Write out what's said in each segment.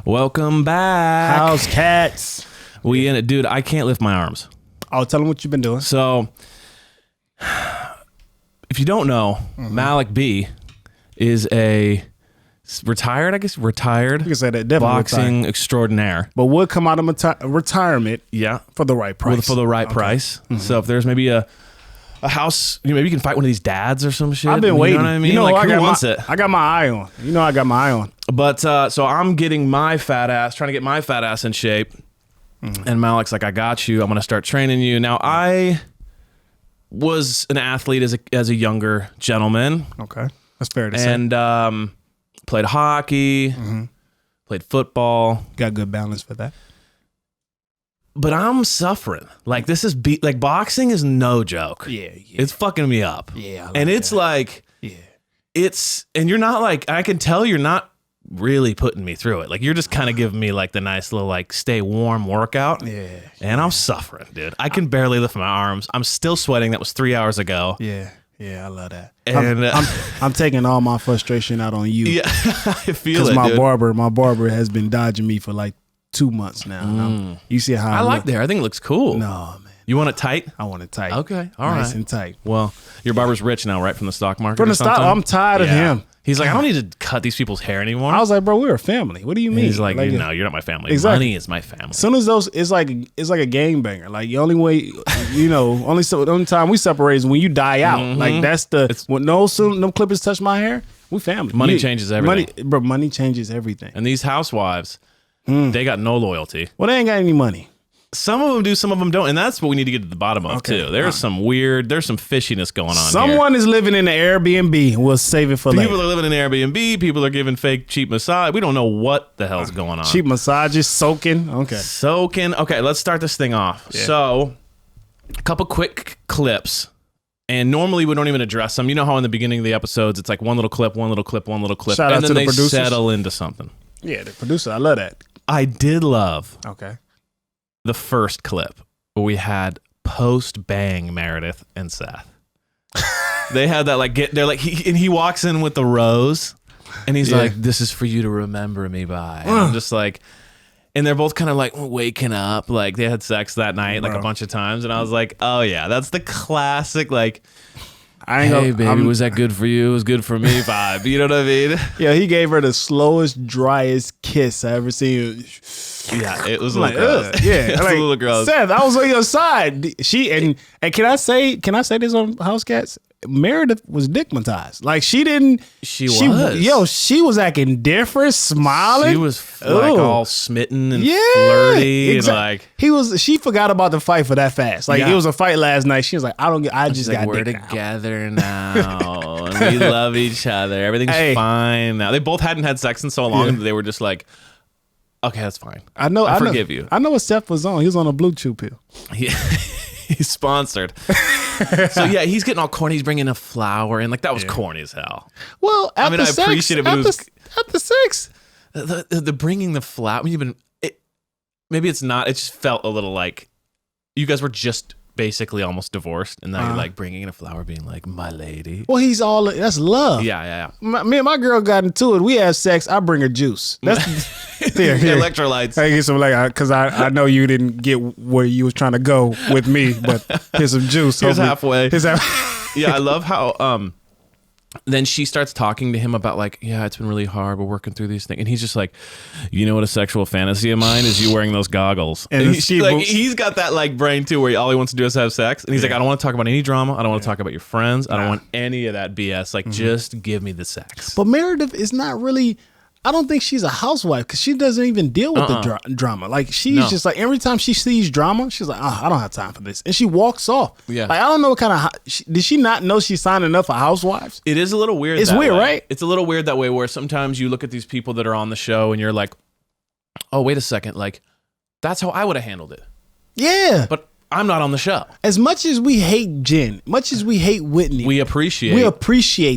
Welcome back. House cats. We in it, dude. I can't lift my arms. Oh, tell them what you've been doing. So, if you don't know, Malik B is a retired You can say that, definitely boxing retired. extraordinaire. But would come out of retirement For the right price. For the right price. So if there's maybe a house, maybe you can fight one of these dads or some shit. I've been waiting. You know what I mean? You know, like, who wants it? I got my eye on. You know I got my eye on. But so I'm getting my fat ass, trying to get my fat ass in shape. And Malik's like, I got you. I'm going to start training you. Now, I was an athlete as a younger gentleman. Okay. That's fair to say. And played hockey, played football. Got good balance for that. But I'm suffering. Like, this is like boxing is no joke. Yeah. It's fucking me up. Yeah. And it's like, and you're not like, I can tell you're not really putting me through it. Like, you're just kind of giving me like the nice little like stay warm workout. Yeah. And I'm suffering, dude. I can barely lift my arms. I'm still sweating. That was 3 hours ago. Yeah. Yeah, I love that. And I'm taking all my frustration out on you. Yeah, I feel it, Because dude. my barber has been dodging me for like 2 months now. You see how I like the hair. I think it looks cool. No, man. You want it tight? I want it tight. Okay, all nice right. and tight. Well, your barber's rich now, right? From the stock market. From or the stock, something? I'm tired of him. He's like, I don't need to cut these people's hair anymore. I was like, bro, we're a family. What do you mean? He's like, no, you're not my family. Exactly. Money is my family. As soon as those, it's like a game banger. Like the only way, the only time we separate is when you die out. Like that's when no clippers touch my hair, we family. Money changes everything. Money changes everything. And these housewives, they got no loyalty. Well, they ain't got any money. Some of them do, some of them don't, and that's what we need to get to the bottom of too. There's some fishiness going on. Someone is living in the Airbnb. We'll save it for later. People are living in Airbnb. People are giving fake cheap massage. We don't know what the hell's going on. Cheap massages, soaking. Okay. Okay, let's start this thing off. Yeah. So, a couple quick clips. And normally we don't even address them. You know how in the beginning of the episodes, it's like one little clip, one little clip, one little clip. Shout out to the producers. Settle into something. Yeah, the producer. I love that. I did love the first clip where we had post-bang Meredith and Seth. They had that he walks in with the rose and he's like, this is for you to remember me by. And I'm just like, and they're both kind of like waking up, like they had sex that night like a bunch of times, and I was like, oh yeah, that's the classic like, hey baby, was that good for you? It was good for me vibe. You know what I mean? Yeah, he gave her the slowest, driest kiss I ever seen. Yeah, it was like, gross. Yeah, it was a little gross. Seth, I was on your side. She and can I say this on House Cats? Meredith was dickmatized. Like she was acting different, smiling. She was like all smitten and flirty, and like she forgot about the fight for that fast. Like it was a fight last night. She was like, I just got we're together now, and we love each other. Everything's fine now. They both hadn't had sex in so long, and they were just like, okay, that's fine. I forgive you. I know what Seth was on. He was on a blue chew pill. Yeah. He's sponsored. So yeah, he's getting all corny. He's bringing a flower in. Like that was corny as hell. Well, I appreciate it, but it was after sex. The bringing the flower. Maybe it's not. It just felt a little like you guys were just basically almost divorced, and now you're like bringing in a flower, being like, my lady. Well, that's love. Yeah. Me and my girl got into it. We had sex. I bring her juice. That's here. Electrolytes. I get some because I know you didn't get where you was trying to go with me, but here's some juice. Here's halfway. Yeah, I love how then she starts talking to him about like, yeah, it's been really hard. We're working through these things. And he's just like, you know what a sexual fantasy of mine is you wearing those goggles. And he's got that like brain too where all he wants to do is have sex. And he's like, I don't want to talk about any drama. I don't want to talk about your friends. I don't want any of that BS. Like, just give me the sex. But Meredith is not really... I don't think she's a housewife because she doesn't even deal with the drama. Like she's just like every time she sees drama, she's like, I don't have time for this, and she walks off. Yeah, like I don't know what kind of did she not know she's signing up for Housewives? It is a little weird. It's weird, right? It's a little weird that way where sometimes you look at these people that are on the show and you're like, oh wait a second, like that's how I would have handled it. Yeah, but I'm not on the show. As much as we hate Jen, much as we hate Whitney, we appreciate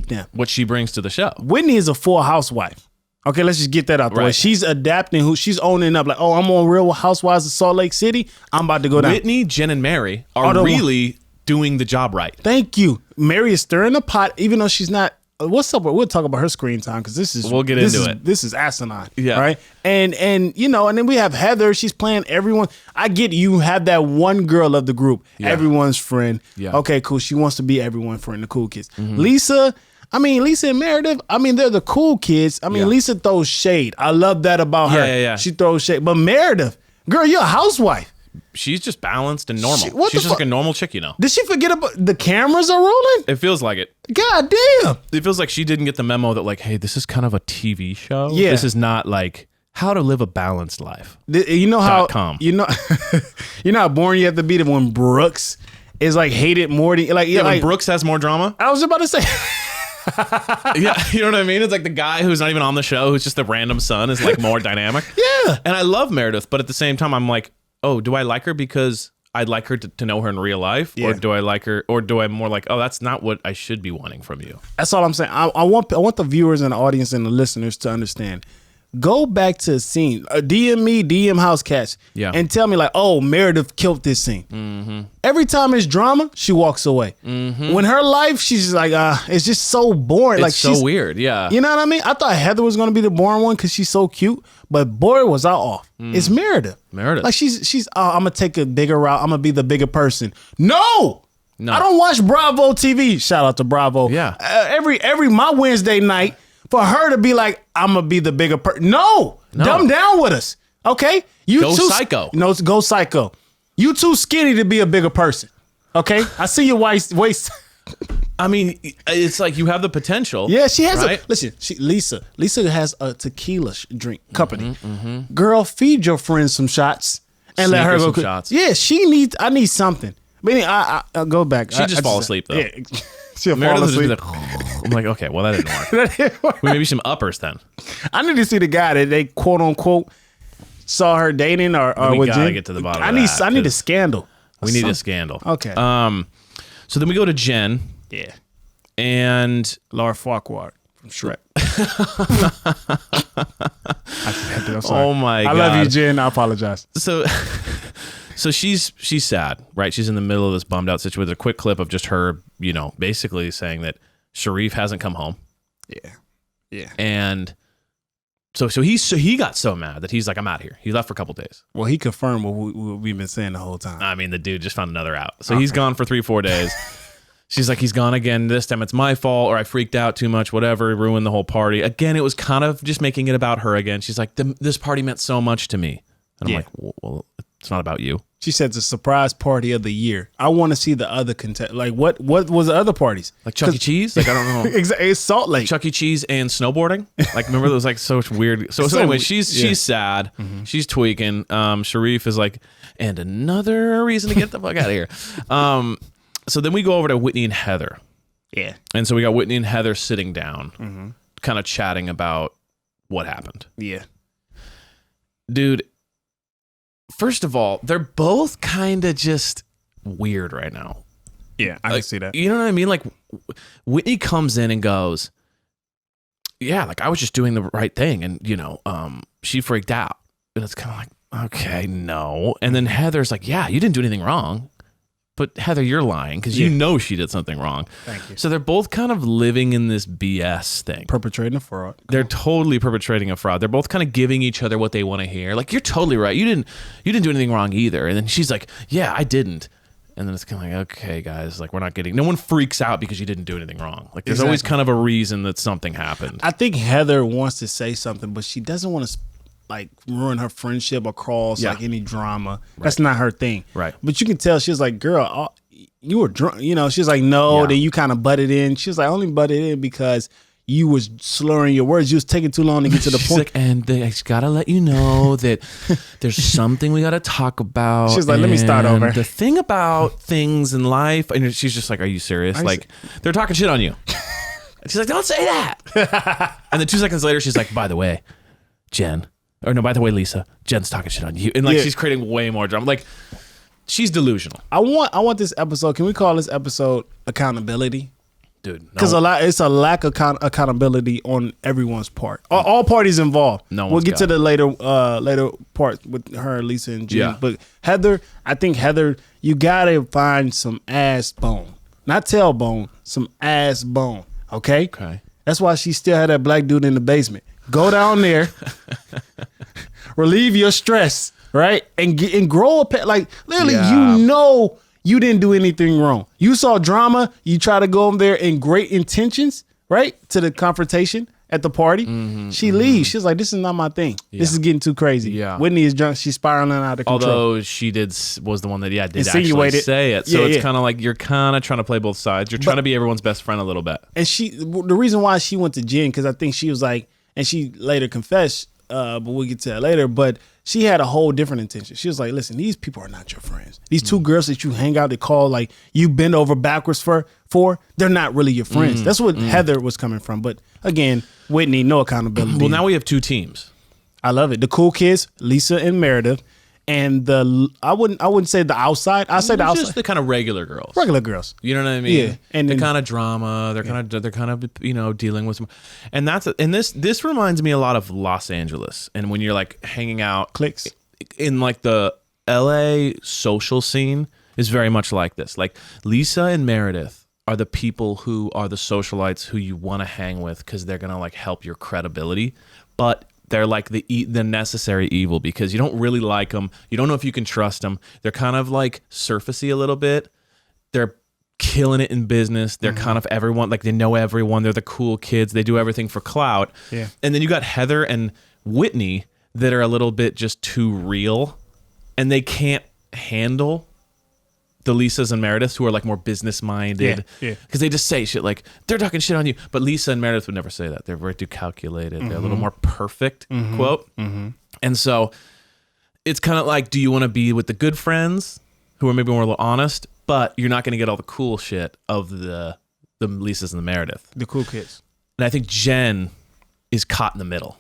them. What she brings to the show. Whitney is a full housewife. Okay, let's just get that out the way. She's adapting. She's owning up. Like, oh, I'm on Real Housewives of Salt Lake City. I'm about to go down. Whitney, Jen, and Mary are really doing the job right. Thank you. Mary is stirring the pot, even though she's not what's up? We'll talk about her screen time because we'll get into it. This is asinine, yeah. Right? And and then we have Heather. She's playing everyone. I get you have that one girl of the group, everyone's friend. Yeah. Okay, cool. She wants to be everyone's friend, the cool kids. Lisa and Meredith. They're the cool kids. Lisa throws shade. I love that about her. Yeah. She throws shade, but Meredith, girl, you're a housewife. She's just balanced and normal. She's just like a normal chick, Did she forget about the cameras are rolling? It feels like it. God damn. It feels like she didn't get the memo that like, hey, this is kind of a TV show. Yeah. This is not like how to live a balanced life. You know how .com. you know how boring you have to be when Brooks is like hated more than like when Brooks has more drama. I was about to say. Yeah, you know what I mean? It's like the guy who's not even on the show, who's just the random son, is like more dynamic. Yeah. And I love Meredith, but at the same time, I'm like, oh, do I like her because I'd like her to know her in real life? Yeah. Or do I like her, or do I more like, oh, that's not what I should be wanting from you? That's all I'm saying. I want the viewers and the audience and the listeners to understand. Go back to a scene. DM me, DM House Cats, and tell me like, oh, Meredith killed this scene. Mm-hmm. Every time it's drama, she walks away. Mm-hmm. When her life, she's just like, it's just so boring. It's like so weird, yeah. You know what I mean? I thought Heather was gonna be the boring one because she's so cute, but boy, was I off. It's Meredith. Like she's. I'm gonna take a bigger route. I'm gonna be the bigger person. No. I don't watch Bravo TV. Shout out to Bravo. Yeah. Every my Wednesday night. For her to be like, I'm gonna be the bigger person. No, dumb down with us. Okay, you go too psycho. No, go psycho. You too skinny to be a bigger person. Okay, I see your waist. It's like you have the potential. Yeah, she has right? Lisa has a tequila drink company. Girl, feed your friends some shots and let her go. Some shots. Yeah, I need something. I'll go back. She just fall asleep though. Yeah. She'll Meredith fall asleep. I'm like, okay, well that didn't work. Maybe some uppers then. I need to see the guy that they quote unquote saw her dating or we gotta get to the bottom of that. I need a scandal. We need a scandal. Okay. So then we go to Jen. Yeah. And Laura Farquhar from Shrek. I'm sorry. Oh my God. I love you, Jen. I apologize. So she's sad, right? She's in the middle of this bummed out situation. There's a quick clip of just her, basically saying that Sharif hasn't come home. Yeah. And so he got so mad that he's like, I'm out of here. He left for a couple days. Well, he confirmed what we've been saying the whole time. The dude just found another out. So he's gone for 3-4 days. She's like, he's gone again. This time it's my fault, or I freaked out too much, whatever, ruined the whole party. Again, it was kind of just making it about her again. She's like, this party meant so much to me. And I'm like, well, it's not about you. She said it's a surprise party of the year. I want to see the other contest. Like, what was the other parties? Like Chuck E. Cheese? Like, I don't know. Exactly. It's Salt Lake. Chuck E. Cheese and snowboarding? Like, remember those like so weird. So anyway, she's sad. Mm-hmm. She's tweaking. Sharif is like, and another reason to get the fuck out of here. So then we go over to Whitney and Heather. Yeah. And so we got Whitney and Heather sitting down, kind of chatting about what happened. Yeah. Dude, first of all, they're both kind of just weird right now. Yeah, I can see that. You know what I mean? Like, Whitney comes in and goes, yeah, like I was just doing the right thing. And, she freaked out. And it's kind of like, okay, no. And then Heather's like, yeah, you didn't do anything wrong. But Heather, you're lying because you know she did something wrong. Thank you. So they're both kind of living in this BS thing. Perpetrating a fraud. They're totally perpetrating a fraud. They're both kind of giving each other what they want to hear. Like, you're totally right. You didn't do anything wrong either. And then she's like, yeah, I didn't. And then it's kind of like, okay, guys, like no one freaks out because you didn't do anything wrong. Like there's always kind of a reason that something happened. I think Heather wants to say something, but she doesn't want to like ruin her friendship or cause like any drama. Right. That's not her thing. Right. But you can tell she's like, girl, you were drunk. She's like, no. Then you kind of butted in. She was like, I only butted in because you was slurring your words. You was taking too long to get to the point. Like, and I just gotta let you know that there's something we gotta talk about. She's like, let me start over. The thing about things in life, and she's just like, are you serious? Like, they're talking shit on you. And she's like, don't say that. And then 2 seconds later, she's like, by the way, Lisa, Jen's talking shit on you. And like, she's creating way more drama. Like, she's delusional. I want this episode. Can we call this episode accountability? Dude, because it's a lack of accountability on everyone's part. All parties involved. We'll get to the later part with her, Lisa, and Jen. Yeah. But Heather, I think Heather, you gotta find some ass bone, not tailbone, some ass bone. Okay. That's why she still had that black dude in the basement. Go down there, relieve your stress, right? And grow a pet. Like, literally, you didn't do anything wrong. You saw drama. You try to go over there in great intentions, right? To the confrontation at the party. She leaves. She's like, this is not my thing. This is getting too crazy. Yeah. Whitney is drunk. She's spiraling out of control. Although she was the one that, did actually say it. So it's kind of like you're kind of trying to play both sides. You're trying to be everyone's best friend a little bit. And the reason why she went to Jen, because I think she was like, and she later confessed, but we'll get to that later, but she had a whole different intention. She was like, listen, these people are not your friends. These two girls that you hang out, they call, like, you bend over backwards for, they're not really your friends. That's what Heather was coming from. But again, Whitney, no accountability. Well, now we have two teams. I love it. The cool kids, Lisa and Meredith, and I wouldn't say the outside. I say the outside. Just the kind of regular girls. Regular girls. You know what I mean? Yeah. And the kind of drama. They're kind of dealing with some, and this reminds me a lot of Los Angeles. And when you're like hanging out, cliques in like the LA social scene is very much like this. Like Lisa and Meredith are the people who are the socialites who you want to hang with because they're gonna like help your credibility, but they're like the necessary evil because you don't really like them. You don't know if you can trust them. They're kind of like surfacey a little bit. They're killing it in business. They're kind of everyone, like they know everyone. They're the cool kids. They do everything for clout. Yeah. And then you got Heather and Whitney that are a little bit just too real, and they can't handle the Lisas and Merediths who are like more business minded, because they just say shit like they're talking shit on you. But Lisa and Meredith would never say that. They're very too calculated. They're a little more perfect, quote. And so it's kind of like, do you want to be with the good friends who are maybe more a little honest, but you're not going to get all the cool shit of the Lisas and the Meredith, the cool kids. And I think Jen is caught in the middle.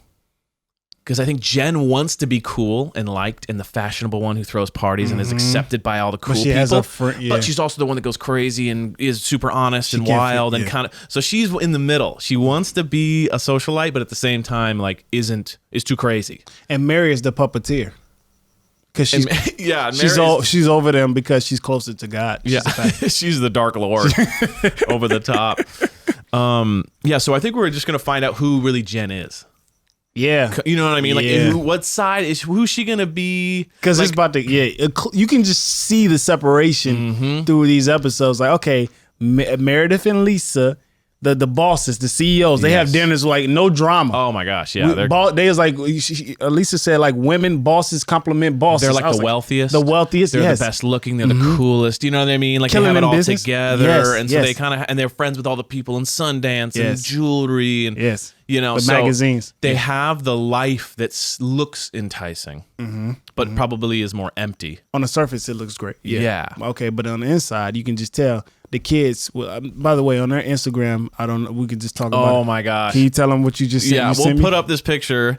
Because I think Jen wants to be cool and liked and the fashionable one who throws parties and is accepted by all the cool people. But she's also the one that goes crazy and is super honest and wild and kind of. So she's in the middle. She wants to be a socialite, but at the same time, like, is too crazy. And Mary is the puppeteer. Because she's over them because she's closer to God. She's the Dark Lord over the top. So I think we're just gonna find out who really Jen is. Yeah, you know what I mean. Like, what side is who's she gonna be? Because it's about to. You can just see the separation through these episodes. Like, okay, Meredith and Lisa, the bosses, the CEOs, they have dinners like no drama. Oh my gosh, yeah. They was like Lisa said, like women bosses compliment bosses. They're like the wealthiest. The wealthiest. They're the best looking. They're the coolest. You know what I mean? Like they have it all together, and so they kind of and they're friends with all the people in Sundance and jewelry and you know, the magazines. They have the life that looks enticing, but probably is more empty. On the surface, it looks great. Yeah. Okay, but on the inside, you can just tell the kids. Well, by the way, on their Instagram, I don't know. We could just talk about. Oh my gosh! Can you tell them what you just said? Yeah, we'll put up this picture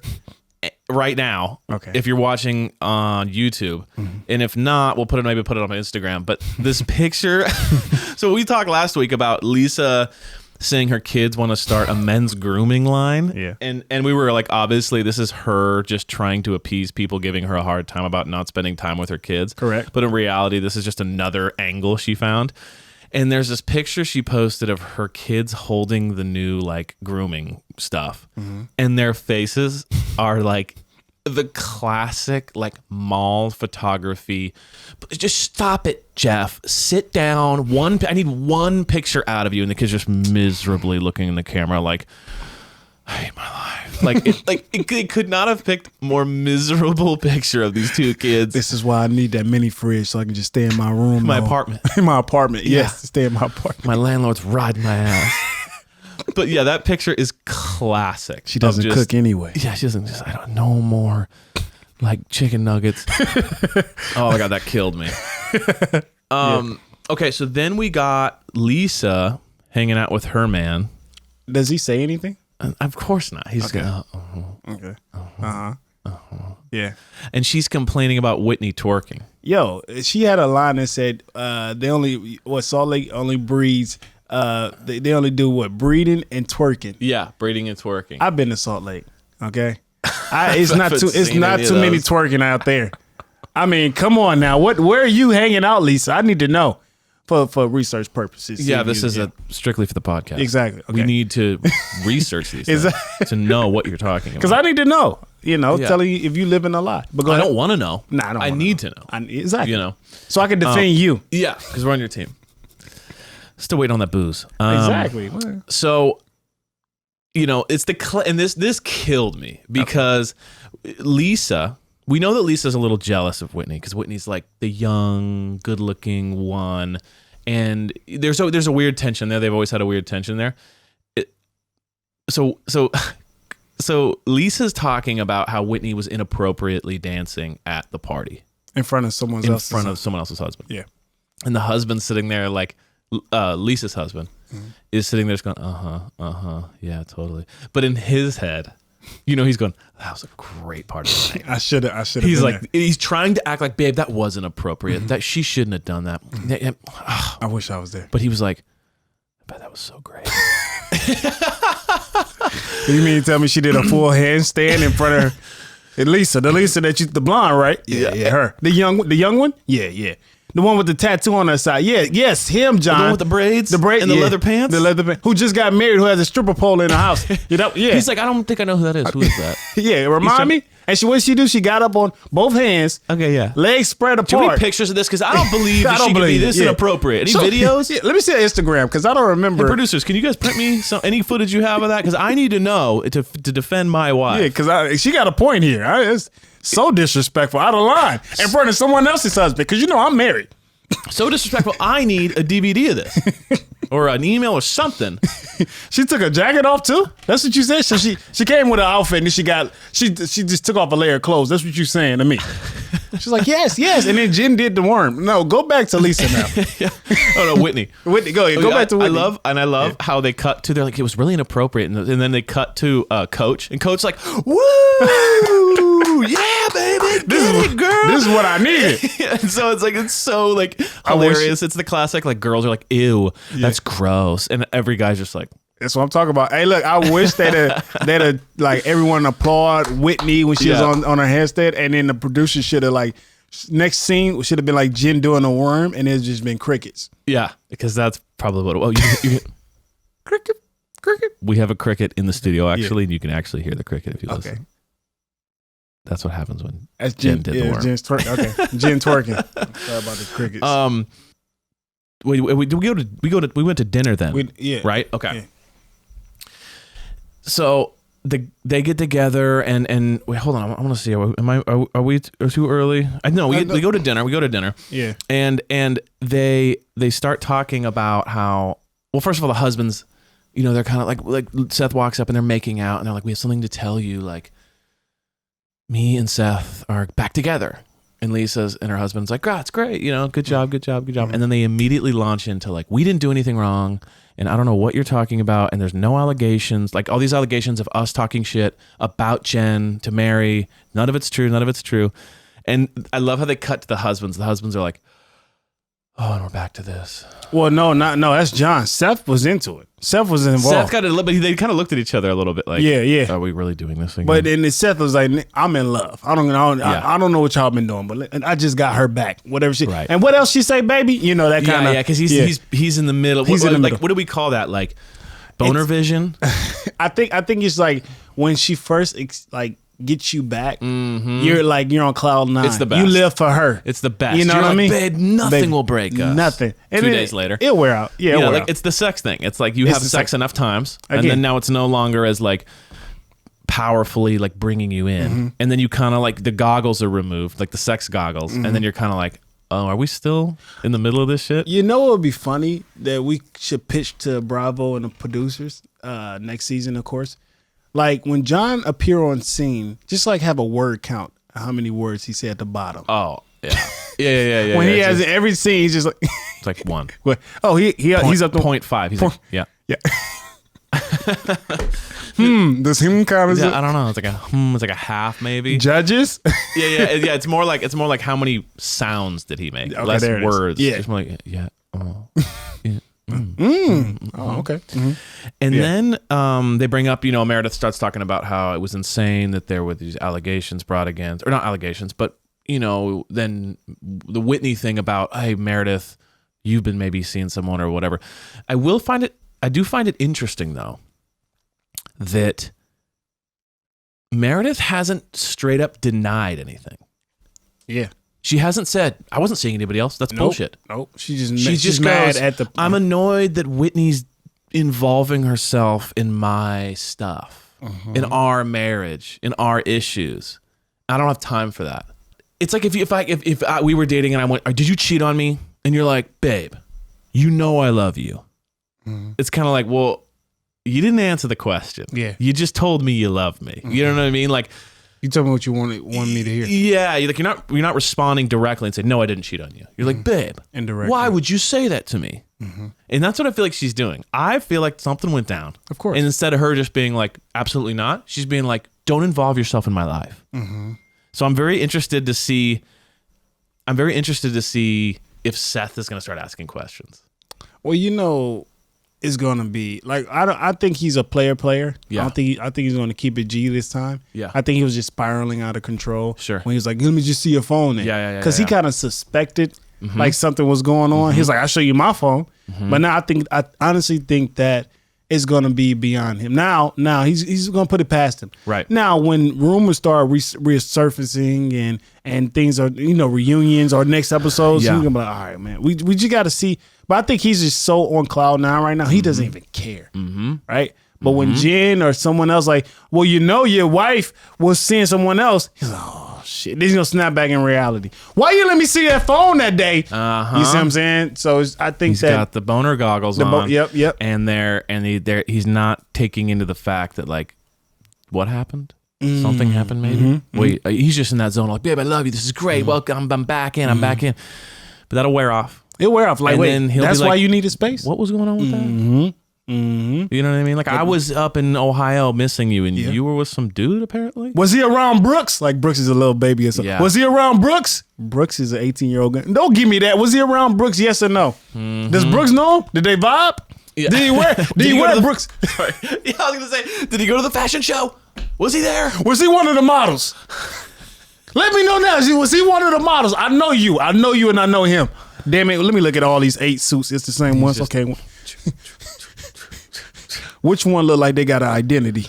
right now. Okay. If you're watching on YouTube, and if not, we'll maybe put it on my Instagram. But this picture. So we talked last week about Lisa saying her kids want to start a men's grooming line. Yeah. And we were like, obviously this is her just trying to appease people, giving her a hard time about not spending time with her kids. Correct. But in reality, this is just another angle she found. And there's this picture she posted of her kids holding the new like grooming stuff. And their faces are like the classic like mall photography. Just stop it, Jeff. Sit down. I need one picture out of you, and the kid's just miserably looking in the camera like, I hate my life. It could not have picked more miserable picture of these two kids. This is why I need that mini fridge so I can just stay in my room. My apartment. In my apartment. Yes, stay in my apartment. My landlord's riding my ass. But yeah, that picture is classic. She doesn't cook anyway. Yeah, she doesn't. I don't know more like chicken nuggets. Oh my God, that killed me. Okay, so then we got Lisa hanging out with her man. Does he say anything? Of course not. He's okay. Okay. Yeah. And she's complaining about Whitney twerking. Yo, she had a line that said, Salt Lake only breeds. They only do what? Breeding and twerking. Yeah, breeding and twerking. I've been to Salt Lake. Okay, it's not too many twerking out there. I mean, come on now. Where are you hanging out, Lisa? I need to know. for research purposes. Yeah, this is strictly for the podcast. Exactly. Okay. We need to research these things to know what you're talking about. Because I need to know. Telling you if you live in a lie. But I don't want to know. Nah, I need to know. Exactly. So I can defend you. Yeah, because we're on your team. Still waiting on that booze. Exactly. So, it's and this killed me because Lisa. We know that Lisa's a little jealous of Whitney because Whitney's like the young, good-looking one, and there's a weird tension there. They've always had a weird tension there. So Lisa's talking about how Whitney was inappropriately dancing at the party in front of someone else's husband. Yeah, and the husband's sitting there like Lisa's husband is sitting there just going, yeah, totally. But in his head, he's going, that was a great part of the night. I should have. He's like, he's trying to act like, babe, that wasn't appropriate. That she shouldn't have done that. I wish I was there. But he was like, I bet that was so great. You mean to tell me she did a full handstand in front of her? Lisa, the blonde, right? Yeah, her. The young one? Yeah. The one with the tattoo on her side. Yeah, yes, him, John. The one with the braids? And the leather pants? The leather pants. Who just got married, who has a stripper pole in the house. Yeah. He's like, I don't think I know who that is. Who is that? Yeah, remind me. And what she do? She got up on both hands. Okay, yeah. Legs spread apart. Do you need pictures of this? Because I don't believe that she could be this inappropriate. Any videos? Yeah, let me see her Instagram because I don't remember. Hey, producers, can you guys print me any footage you have of that? Because I need to know to defend my wife. Yeah, because she got a point here. It's so disrespectful, out of line, in front of someone else's husband. Because I'm married. So disrespectful. I need a DVD of this. Or an email or something. She took her jacket off too? That's what you said? So she came with an outfit and then she just took off a layer of clothes. That's what you're saying to me. She's like, yes. And then Jen did the worm. No, go back to Lisa now. Yeah. Oh no, Whitney. Whitney, go ahead. Go back to Whitney. I love how they cut to, they're like, it was really inappropriate. And then they cut to Coach. And Coach like, woo! Yeah, baby. This is what I needed. And so it's so like hilarious. It's the classic, like girls are like, ew, that's gross. And every guy's just like, that's what I'm talking about. Hey, look, I wish that like everyone applaud Whitney when she was on her handstand, and then the producer should have like next scene should have been like Jen doing a worm, and it's just been crickets. Yeah, because that's probably what. Well, you cricket. We have a cricket in the studio actually, and you can actually hear the cricket if you listen. Okay. That's what happens when Jen did the worm. Jen's twerking. Okay, Jen twerking. Sorry about the crickets. We went to dinner then. Right? Okay. Yeah. So they get together and wait, hold on. I want to see. Are we too early? No, we go to dinner. We go to dinner. Yeah. And they start talking about how, well, first of all, the husbands, they're kind of like Seth walks up and they're making out and they're like, we have something to tell you. Like, me and Seth are back together. And Lisa's and her husband's like, oh, it's great. Good job. Mm-hmm. And then they immediately launch into like, we didn't do anything wrong. And I don't know what you're talking about. And there's no allegations, like all these allegations of us talking shit about Jen to Mary. None of it's true. And I love how they cut to the husbands. The husbands are like, oh, and we're back to this. Well, no, that's John. Seth was into it. Seth was involved. Seth got a little bit. They kind of looked at each other a little bit like, yeah. Are we really doing this thing? But then Seth was like, I'm in love. I don't know what y'all been doing, but I just got her back. Whatever she. Right. And what else she say, baby? That kind of. Yeah, because he's in the middle. He's in the middle. What do we call that? Like boner vision. I think it's like when she first get you back, you're on cloud nine. It's the best. You live for her. It's the best. You know what I mean? Babe, nothing will break us. Nothing. And 2 days later, it'll wear out. Yeah, it'll wear out. It's the sex thing. It's like you have sex enough times, Again. and then now it's no longer as like powerfully like bringing you in, and then you kind of like the goggles are removed, like the sex goggles, and then you're kind of like, oh, are we still in the middle of this shit? What would be funny that we should pitch to Bravo and the producers next season, of course. Like when John appear on scene, just like have a word count, how many words he said at the bottom. Oh, yeah. Yeah. When he has in every scene, he's just like it's like 1. He's up to 0.5. He's like, yeah. Does count as I don't know. It's like a half maybe. Judges? Yeah. It's more like how many sounds did he make? Okay, less words. Yeah. It's more like Oh, okay. Mm-hmm. And then they bring up, Meredith starts talking about how it was insane that there were these allegations brought against, or not allegations, but then the Whitney thing about, hey, Meredith, you've been maybe seeing someone or whatever. I do find it interesting though that Meredith hasn't straight up denied anything. Yeah. She hasn't said, I wasn't seeing anybody else. That's bullshit. Nope. She's just mad at the... I'm annoyed that Whitney's involving herself in my stuff, in our marriage, in our issues. I don't have time for that. It's like if we were dating and I went, did you cheat on me? And you're like, babe, you know I love you. It's kind of like, well, you didn't answer the question. Yeah. You just told me you love me. You know what I mean? Like, you told me what you wanted me to hear. Yeah, you're not responding directly and saying, no, I didn't cheat on you. You're like, babe, indirectly. Why would you say that to me? And that's what I feel like she's doing. I feel like something went down. Of course. And instead of her just being like, absolutely not, she's being like, don't involve yourself in my life. So I'm very interested to see if Seth is going to start asking questions. Well, it's going to be like, I think he's a player. Yeah. I think he's going to keep it G this time. Yeah. I think he was just spiraling out of control. Sure. When he was like, let me just see your phone. Yeah. Because he kind of suspected like something was going on. He's like, I'll show you my phone. But now I honestly think that it's going to be beyond him. Now he's going to put it past him. Right. Now, when rumors start resurfacing and things are, reunions or next episodes, he's going to be like, all right, man, we just got to see. But I think he's just so on cloud nine right now. He doesn't even care. Right. But when Jen or someone else like, well, your wife was seeing someone else, he's like, oh, shit. Then he's going to snap back in reality. Why you let me see that phone that day? You see what I'm saying? So I think he's got the boner goggles on. Yep. And he's not taking into the fact that, like, what happened? Something happened maybe? Wait, he's just in that zone like, babe, I love you. This is great. Welcome. I'm back in. I'm back in. But that'll wear off. It'll wear off. Like, and wait, that's why you needed space? What was going on with that? You know what I mean? Like, I was up in Ohio missing you, and you were with some dude, apparently? Was he around Brooks? Like, Brooks is a little baby or something. Yeah. Was he around Brooks? Brooks is an 18-year-old guy. Don't give me that. Was he around Brooks, yes or no? Does Brooks know him? Did they vibe? Yeah. Did he wear Brooks? Sorry. Yeah, I was going to say, did he go to the fashion show? Was he there? Was he one of the models? Let me know now. Was he one of the models? I know you and I know him. Damn it, let me look at all these 8 suits. It's the same ones. Okay. Which one look like they got an identity?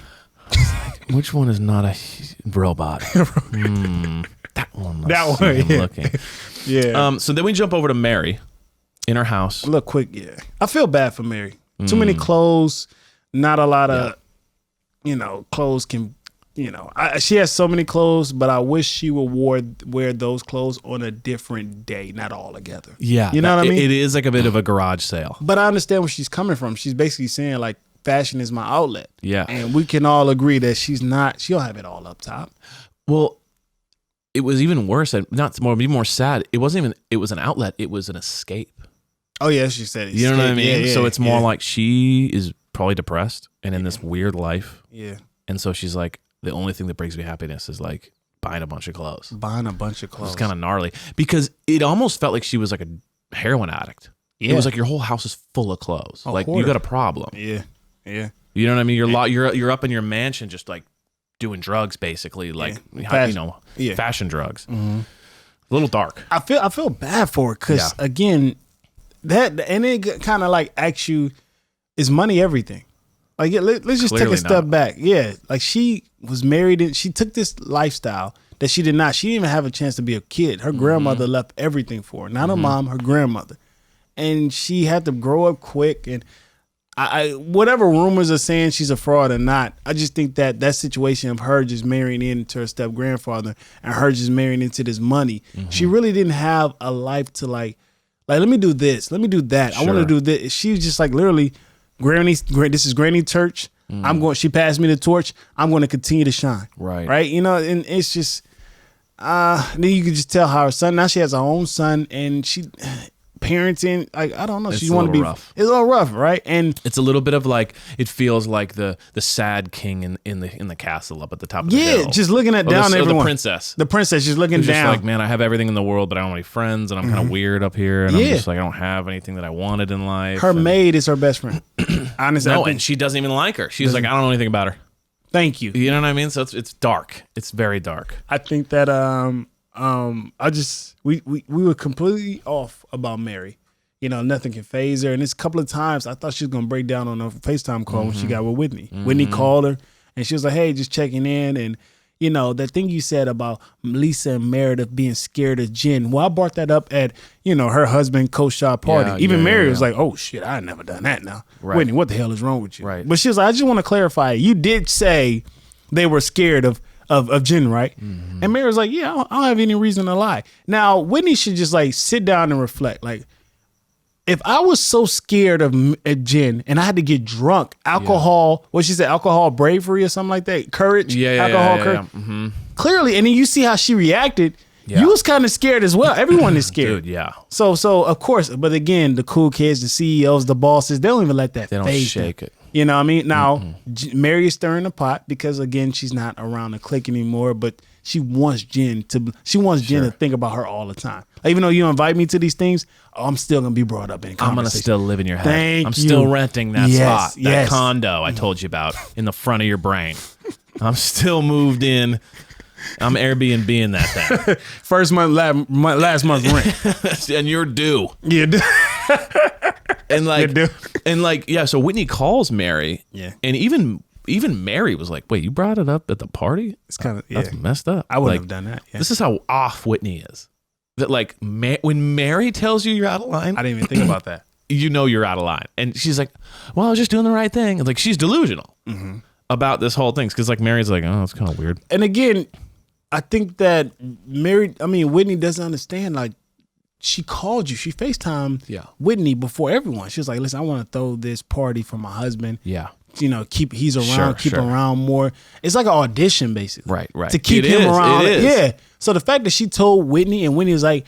Which one is not a robot? That one. Looking. Yeah. So then we jump over to Mary in her house. Look quick, yeah. I feel bad for Mary. Too many clothes, not a lot of, clothes can... she has so many clothes, but I wish she would wear those clothes on a different day, not all together. Yeah. You know what I mean? It is like a bit of a garage sale. But I understand where she's coming from. She's basically saying, like, fashion is my outlet. Yeah. And we can all agree that she don't have it all up top. Well, it was even worse. Be more sad. It wasn't even, it was an outlet. It was an escape. Oh, yeah, she said escape. You know what I mean? Yeah, so it's more like she is probably depressed and in this weird life. Yeah. And so she's like, the only thing that brings me happiness is like buying a bunch of clothes. It's kind of gnarly because it almost felt like she was like a heroin addict. Yeah. It was like your whole house is full of clothes. Like you got a problem. Yeah. You know what I mean? You're up in your mansion just like doing drugs basically, like fashion drugs. A little dark. I feel bad for her because again, it kind of like asks you, is money everything? Like, let's just take a step back. Yeah, like she was married and she took this lifestyle that she did not. She didn't even have a chance to be a kid. Her grandmother left everything for her. Not her mom, her grandmother. And she had to grow up quick. And I whatever rumors are saying she's a fraud or not, I just think that situation of her just marrying into her step grandfather and her just marrying into this money, she really didn't have a life to like let me do this, let me do that. Sure. I want to do this. She was just like literally. This is Granny Church. She passed me the torch. I'm going to continue to shine. Right. And it's just, then you can just tell how her son, now she has her own son and she parenting, like, I don't know. She want to be rough. It's a little rough. Right. And it's a little bit of like, it feels like the sad king in the castle up at the top of the hill. Yeah. Just looking down at everyone. The princess. She's looking down. Just like, man, I have everything in the world, but I don't have any friends and I'm kind of weird up here. And I'm just like, I don't have anything that I wanted in life. Her maid is her best friend. Honestly. No, and she doesn't even like her. She's like, I don't know anything about her. Thank you. You know what I mean? So it's dark. It's very dark. I think that we were completely off about Mary. nothing can phase her. And it's a couple of times I thought she was going to break down on a FaceTime call when she got with Whitney. Whitney called her and she was like, hey, just checking in. And, that thing you said about Lisa and Meredith being scared of Jen. Well, I brought that up at, her husband, Coach Shah party. Even Mary was like, oh, shit, I never done that now. Right. Whitney, what the hell is wrong with you? Right. But she was like, I just want to clarify. You did say they were scared of Jen, right? And Mary was like, yeah, I don't have any reason to lie. Now, Whitney should just like sit down and reflect. Like, if I was so scared of Jen and I had to get drunk, alcohol, what she said, alcohol bravery or something like that, courage, alcohol courage. Yeah. Clearly, and then you see how she reacted. Yeah. You was kind of scared as well. Everyone is scared. Dude, yeah. So of course, but again, the cool kids, the CEOs, the bosses, they don't even let that. They don't shake it. You know what I mean? Now, Mary is stirring the pot because again, she's not around the clique anymore, but she wants Jen to think about her all the time. Like, even though you invite me to these things, I'm still gonna be brought up in conversation. I'm gonna still live in your head. I'm still renting that spot, that condo I told you about in the front of your brain. I'm still moved in. I'm Airbnb-ing that thing. First month, last month's rent, and you're due. Yeah. So Whitney calls Mary. Yeah. And even Mary was like, wait, you brought it up at the party? It's kind of, that's messed up. I wouldn't have done that. Yeah. This is how off Whitney is. That like, when Mary tells you you're out of line. I didn't even think about that. You're out of line. And she's like, well, I was just doing the right thing. And like, she's delusional about this whole thing. Because like, Mary's like, oh, it's kind of weird. And again, I think that Whitney doesn't understand, like, she called you. She FaceTimed Whitney before everyone. She was like, listen, I want to throw this party for my husband. Yeah. He's around, keep him around more. It's like an audition, basically. Right. To keep him around. Yeah. So the fact that she told Whitney and Whitney was like,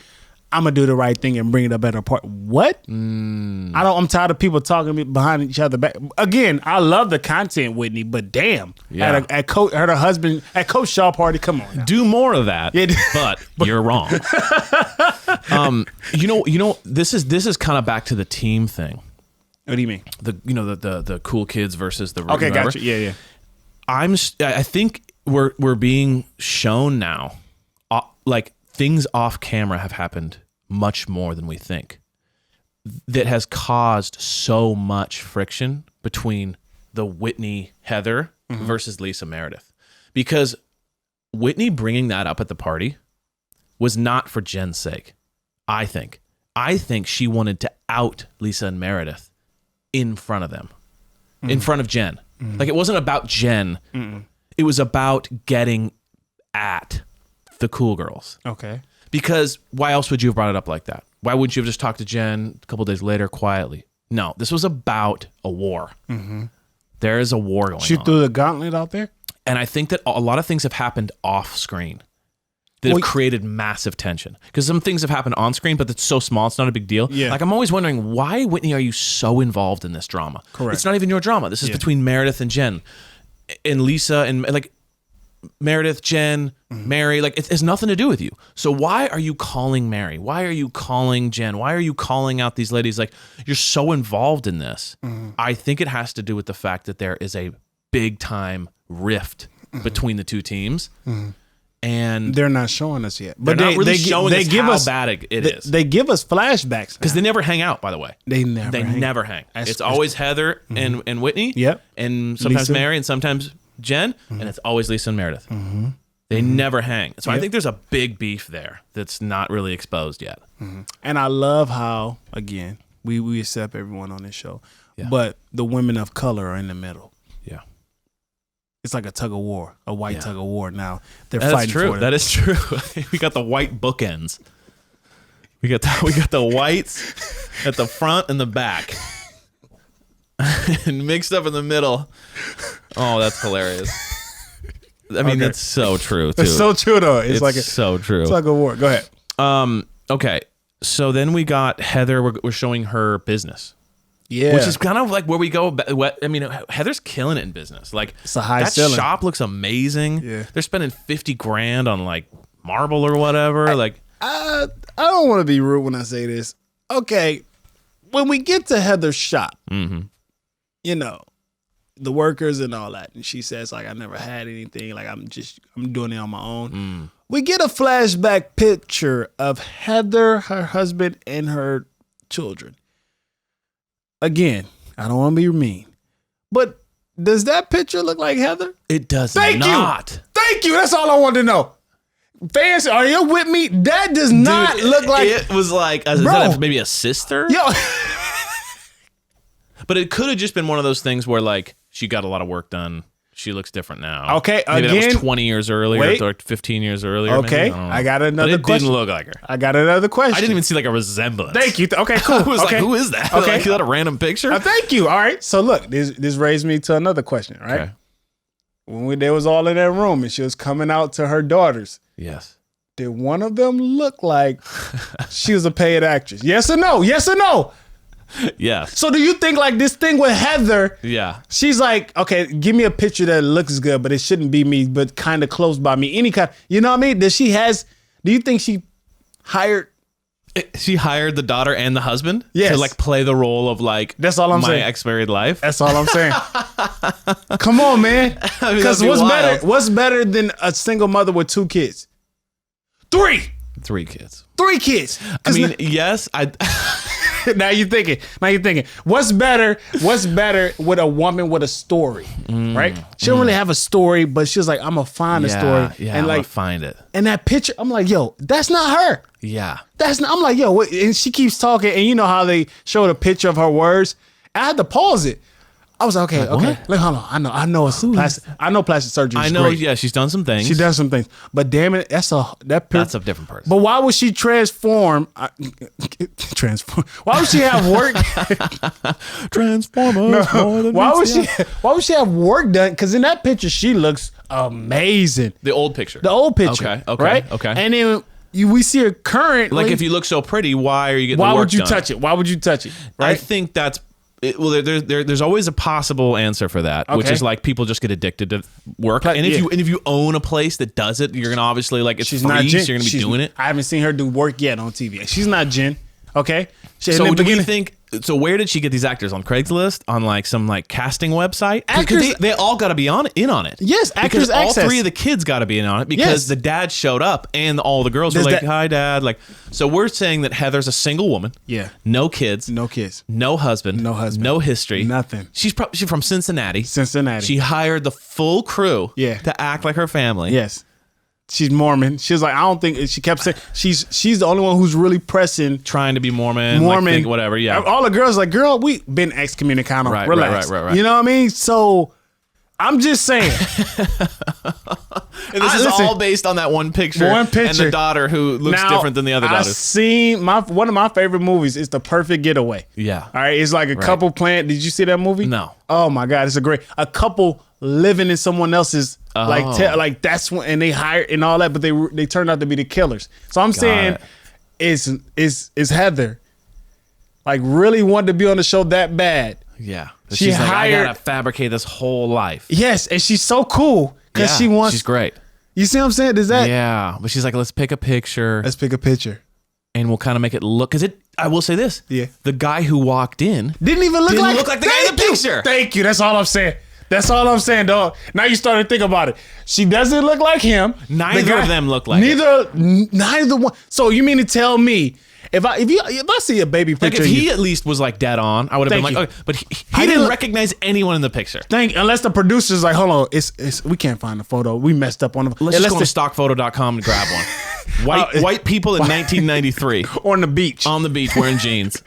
I'm gonna do the right thing and bring it up at her party. What? I'm tired of people talking behind each other back. Again, I love the content, Whitney, but damn, at her husband at Coach Shaw party. Come on, now. Do more of that. But you're wrong. This is kind of back to the team thing. What do you mean? The cool kids versus the okay, gotcha. Yeah. I think we're being shown now, like, things off camera have happened much more than we think. That has caused so much friction between the Whitney Heather versus Lisa Meredith. Because Whitney bringing that up at the party was not for Jen's sake, I think. I think she wanted to out Lisa and Meredith in front of them, in front of Jen. Like, it wasn't about Jen. It was about getting at the cool girls. Okay. Because why else would you have brought it up like that? Why wouldn't you have just talked to Jen a couple of days later quietly? No, this was about a war. There is a war going on. She threw the gauntlet out there? And I think that a lot of things have happened off screen that have created massive tension. Because some things have happened on screen, but it's so small, it's not a big deal. Yeah. Like, I'm always wondering, why, Whitney, are you so involved in this drama? Correct. It's not even your drama. This is between Meredith and Jen. And Lisa and, like, Meredith, Jen, Mary, like, it has nothing to do with you. So why are you calling Mary? Why are you calling Jen? Why are you calling out these ladies? Like, you're so involved in this. I think it has to do with the fact that there is a big time rift between the two teams. And they're not showing us yet. But they're not really showing us how bad it is. They give us flashbacks. Because they never hang out, by the way. They never hang. It's always Heather and Whitney. Yep. And sometimes Lisa. Mary and sometimes Jen, and it's always Lisa and Meredith. They never hang. So I think there's a big beef there that's not really exposed yet. And I love how, again, we accept everyone on this show, but the women of color are in the middle. Yeah. It's like a tug of war, a white tug of war now. They're fighting for it. That is true. We got the white bookends. We got the whites at the front and the back. And mixed up in the middle. Oh, that's hilarious. I mean, that's so true, too. It's so true, though. It's so true. It's like a war. Go ahead. Okay. So then we got Heather. We're showing her business. Yeah. Which is kind of like where we go. I mean, Heather's killing it in business. Like, it's a high that selling. Shop looks amazing. Yeah. They're spending $50,000 on, like, marble or whatever. I don't want to be rude when I say this. Okay. When we get to Heather's shop, the workers and all that, and she says, like, I never had anything, like, I'm doing it on my own. We get a flashback picture of Heather, her husband, and her children. Again, I don't want to be mean, but does that picture look like Heather? It does Thank not. you. Thank you. That's all I wanted to know. Fans, are you with me? That does not look like. It was like, is that maybe a sister? Yo. But it could have just been one of those things where like she got a lot of work done. She looks different now. Okay, maybe again, that was 20 years earlier, or 15 years earlier. Okay, maybe? I got another but it question. didn't look like her. I got another question. I didn't even see like a resemblance. Thank you. Okay, cool. I was okay. like, who is that? Okay, Like, is that a random picture? Thank you. All right. So look, this raised me to another question. Right. Okay. When they was all in that room and she was coming out to her daughters. Yes. Did one of them look like she was a paid actress? Yes or no? Yes or no? Yes. So do you think like this thing with Heather? Yeah. She's like, okay, give me a picture that looks good, but it shouldn't be me, but kind of close by me. Any kind, you know what I mean? Do you think she hired? She hired the daughter and the husband to like play the role of like that's all I'm saying. My ex-married life. That's all I'm saying. Come on, man. Because what's better than a single mother with 2 kids? 3 kids. 3 kids. I mean, yes, Now you're thinking. What's better with a woman with a story, right? She don't really have a story, but she was like, I'm gonna find a story. Yeah, and I'm like gonna find it. And that picture, I'm like, yo, that's not her. Yeah. I'm like, yo, what? And she keeps talking, and you know how they showed a picture of her words. I had to pause it. I was like, okay. Look, hold on. I know it's plastic. I know plastic surgery. I know. Great. Yeah, she's done some things. She does some things, but damn it, that's a different person. But why would she transform? Why would she have work? Transformers. No, why would she have work done? Because in that picture, she looks amazing. The old picture. Okay. Right. Okay. And then we see her current. Like, if you look so pretty, why are you getting? Why the work would you done? touch it? Why would you touch it? Right. I think that's. Well, there's always a possible answer for that, which is like people just get addicted to work. And if you own a place that does it, you're gonna obviously like it's She's free, not Jen. so you're gonna be doing it. I haven't seen her do work yet on TV. She's not Jen. Okay. So do you think? So where did she get these actors on Craigslist, on like some like casting website? Actors, they all got to be in on it. Yes, actors because all access. 3 of the kids got to be in on it because the dad showed up and all the girls were like, "Hi, Dad." Like, so we're saying that Heather's a single woman. Yeah. No kids. No kids. No husband. No history. Nothing. She's from Cincinnati. She hired the full crew. Yeah. To act like her family. Yes. She's Mormon. She was like, I don't think. She kept saying she's the only one who's really pressing, trying to be Mormon, like, whatever. Yeah. All the girls like, girl, we been excommunicado. Right, relax. right. You know what I mean? So I'm just saying. And this is all based on that one picture. And the daughter who looks different than the other daughters. I've seen one of my favorite movies is The Perfect Getaway. Yeah. All right. It's like a couple playing. Did you see that movie? No. Oh my God, it's a couple living in someone else's like that's when, and they hired and all that, but they turned out to be the killers. So I'm saying is Heather like really wanted to be on the show that bad? Yeah. She's like, hired. I gotta fabricate this whole life. Yes, and she's so cool because she wants. She's great. You see what I'm saying? Does that? Yeah, but she's like, let's pick a picture. And we'll kind of make it look, because I will say this. Yeah. The guy who walked in didn't look like the guy in the picture. Thank you. That's all I'm saying. Dog. Now you started to think about it. She doesn't look like him. Neither of them look like neither one. So you mean to tell me if I see a baby picture, like if he at least was like dead on, I would have been like, okay, but he didn't recognize anyone in the picture. Unless the producer's like, hold on, it's we can't find the photo. We messed up on the. Let's just go to stockphoto.com and grab one. White people in 1993 on the beach wearing jeans.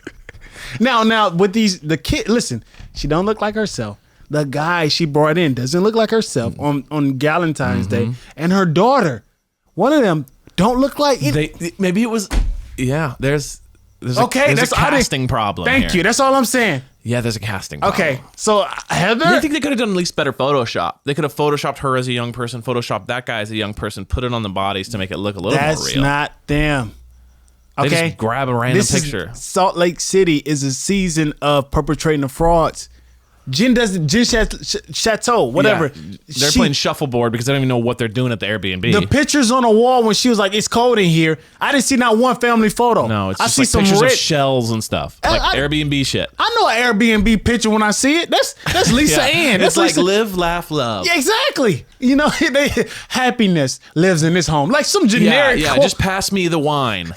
Now with the kid, listen, she don't look like herself. The guy she brought in doesn't look like herself on Valentine's Day, and her daughter, one of them don't look like it. Maybe it was. Yeah, there's a casting problem. Thank you. That's all I'm saying. Yeah, there's a casting problem. Okay, so Heather, I think they could have done at least better Photoshop. They could have Photoshopped her as a young person, Photoshopped that guy as a young person, put it on the bodies to make it look a little more real. That's not them. Okay, they just grab a random picture. Salt Lake City is a season of perpetrating the frauds. Jen Chateau, whatever. Yeah, they're playing shuffleboard because they don't even know what they're doing at the Airbnb. The pictures on the wall when she was like, "It's cold in here." I didn't see not one family photo. No, it's just like pictures of shells and stuff, like Airbnb shit. I know an Airbnb picture when I see it. That's Lisa Ann. It's like live, laugh, love. Yeah, exactly. You know, happiness lives in this home. Like some generic. Yeah, just pass me the wine.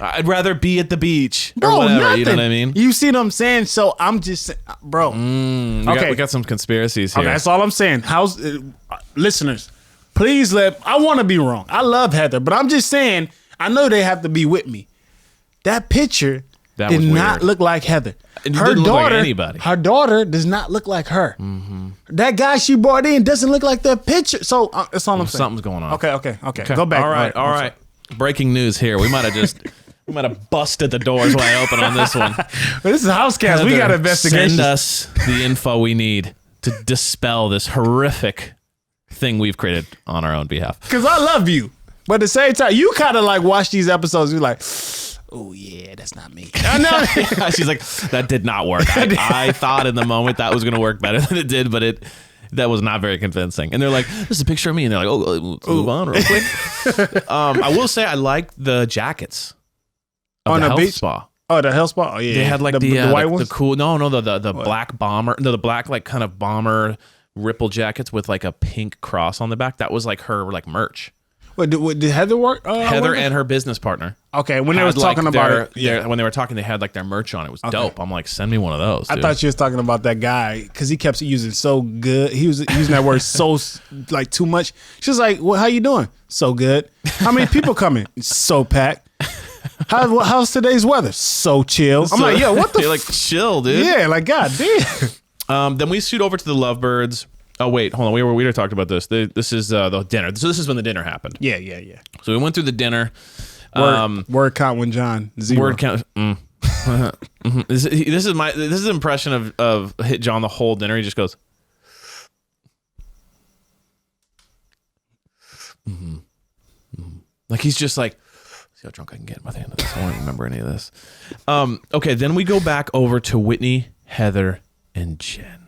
I'd rather be at the beach or Bro, whatever. nothing. You know what I mean? You see what I'm saying? So I'm just saying, bro. We got some conspiracies here. Okay, that's all I'm saying. Listeners, please I want to be wrong. I love Heather, but I'm just saying, I know they have to be with me. That picture did not look like Heather. And her daughter, look like anybody. Her daughter does not look like her. That guy she brought in doesn't look like that picture. So that's all I'm saying. Something's going on. Okay. Go back. All right. Breaking news here. We might have busted the doors wide open on this one. This is Housecast. We got investigation. Send us the info we need to dispel this horrific thing we've created on our own behalf. Because I love you. But at the same time, you kind of like watch these episodes. You're like, oh, yeah, that's not me. I know. She's like, that did not work. I thought in the moment that was going to work better than it did, but that was not very convincing. And they're like, this is a picture of me. And they're like, let's move on real quick. I will say I like the jackets of the health spa. Oh, the health spa? Oh, yeah. They had like the white ones? The cool, the black bomber, the black like kind of bomber ripple jackets with like a pink cross on the back. That was like her like merch. Wait, did Heather work? Heather and her business partner. Okay, when they were talking about it. When they were talking, they had like their merch on. It was dope. I'm like, send me one of those, dude. I thought she was talking about that guy because he kept using so good. He was using that word so like too much. She was like, well, how you doing? So good. How many people coming? So packed. How's today's weather? So chill. I'm like, yo, what the? You're like, chill, dude. Yeah, like, god damn. Then we shoot over to the Lovebirds. Oh wait, hold on. We already talked about this. This is the dinner. So this is when the dinner happened. Yeah. So we went through the dinner. Word count when John 0. Word count. This is the impression of Hit John the whole dinner. He just goes. Like he's just like, see how drunk I can get by the end of this. I won't remember any of this. Okay, then we go back over to Whitney, Heather, and Jen.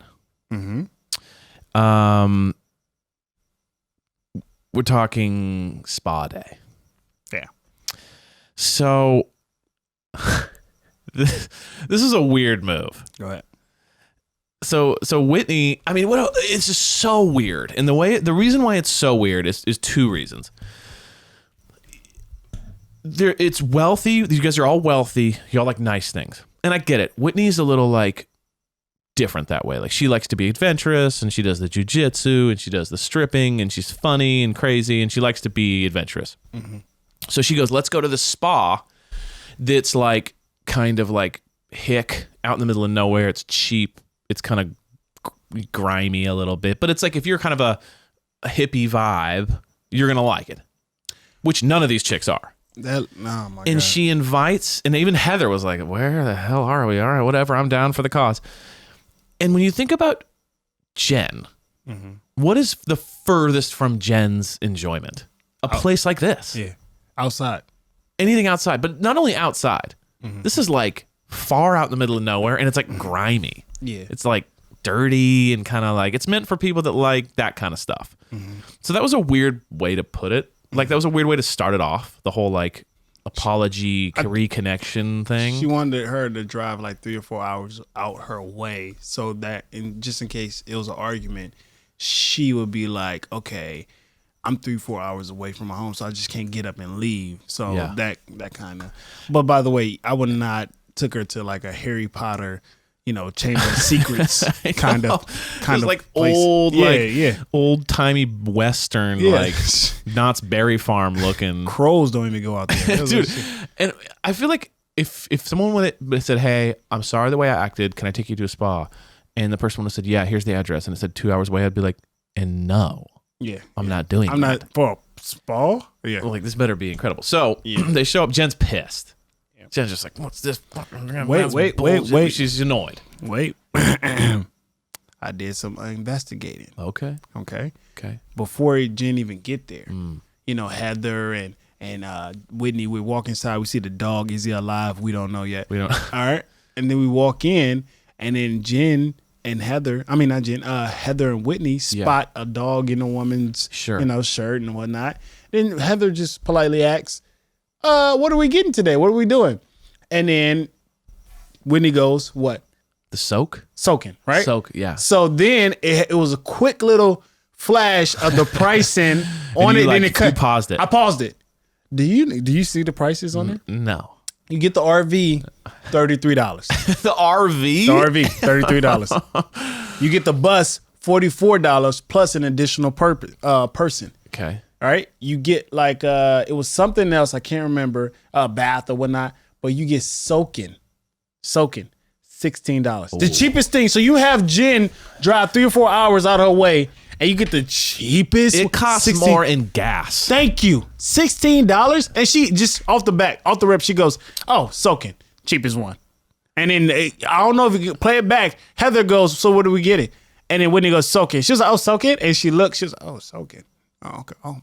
We're talking spa day. Yeah. So this is a weird move. Go ahead. So Whitney, I mean, it's just so weird. And the reason why it's so weird is two reasons. It's wealthy. You guys are all wealthy. Y'all like nice things. And I get it. Whitney's a little like different that way. Like she likes to be adventurous and she does the jujitsu and she does the stripping and she's funny and crazy and she likes to be adventurous. So she goes, let's go to the spa that's like kind of like hick out in the middle of nowhere. It's cheap. It's kind of grimy a little bit, but it's like if you're kind of a hippie vibe, you're going to like it, which none of these chicks are. And she invites, and even Heather was like, where the hell are we? All right, whatever. I'm down for the cause. And when you think about Jen, what is the furthest from Jen's enjoyment? A place like this. Yeah. Outside. Anything outside, but not only outside. This is like far out in the middle of nowhere, and it's like grimy. Yeah. It's like dirty and kind of like, it's meant for people that like that kind of stuff. So that was a weird way to put it. Like that was a weird way to start it off. The whole like apology, reconnection thing. She wanted her to drive like 3 or 4 hours out her way so that, and just in case it was an argument, she would be like, okay, I'm 3-4 hours away from my home, so I just can't get up and leave. So that kind of. But by the way, I would not took her to like a Harry Potter, Chamber of Secrets kind of like place. old timey Western, like Knott's Berry Farm looking. Crows don't even go out there, dude. And I feel like if someone would have said, "Hey, I'm sorry the way I acted. Can I take you to a spa?" and the person would have said, "Yeah, here's the address," and it said 2 hours away, I'd be like, "And no, I'm not doing. I'm that. not for a spa. Yeah, like this better be incredible." So they show up. Jen's pissed. Jen's just like, what's this? Wait. She's annoyed. Wait. I did some investigating. Okay. Before Jen even get there, Heather and Whitney, we walk inside. We see the dog. Is he alive? We don't know yet. We don't. All right. And then we walk in, and then Jen and Heather, Heather and Whitney spot a dog in a woman's shirt and whatnot. Then Heather just politely asks, what are we getting today? What are we doing? And then Whitney goes, what? The soak? Soaking, right? Soak, yeah. So then it was a quick little flash of the pricing on it. Then it cut. You paused it. I paused it. Do you see the prices on there? No. You get the RV, $33. The RV? The RV, $33. You get the bus, $44 plus an additional person. Okay. All right. You get like it was something else, I can't remember, a bath or whatnot, but you get soaking. $16. Ooh. The cheapest thing. So you have Jen drive 3 or 4 hours out of her way, and you get the cheapest. It costs more in gas. Thank you. $16. And she just off the rip, she goes, "Oh, soaking, cheapest one." And then I don't know if you can play it back. Heather goes, "So what do we get it?" And then Whitney goes, "Soaking." She was like, "Oh, soaking." And she looks, she was like, "Oh, soaking. Oh, okay. Oh,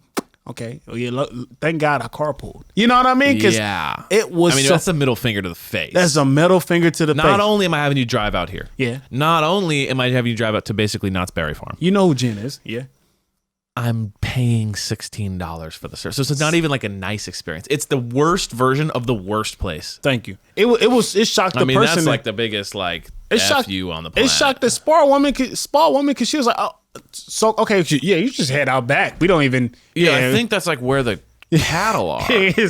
okay. Well, yeah, thank God I carpooled." You know what I mean? Yeah. It was. I mean, that's a middle finger to the face. That's a middle finger to the face. Not only am I having you drive out here. Yeah. Not only am I having you drive out to basically Knott's Berry Farm. You know who Jen is. Yeah. I'm paying $16 for the service. So it's not even like a nice experience. It's the worst version of the worst place. Thank you. It shocked the person. I mean, that's like the biggest like F you on the planet. It shocked the spa woman because she was like, "Oh, so okay, yeah, you just head out back. We don't even." Yeah, I think that's like where the cattle are.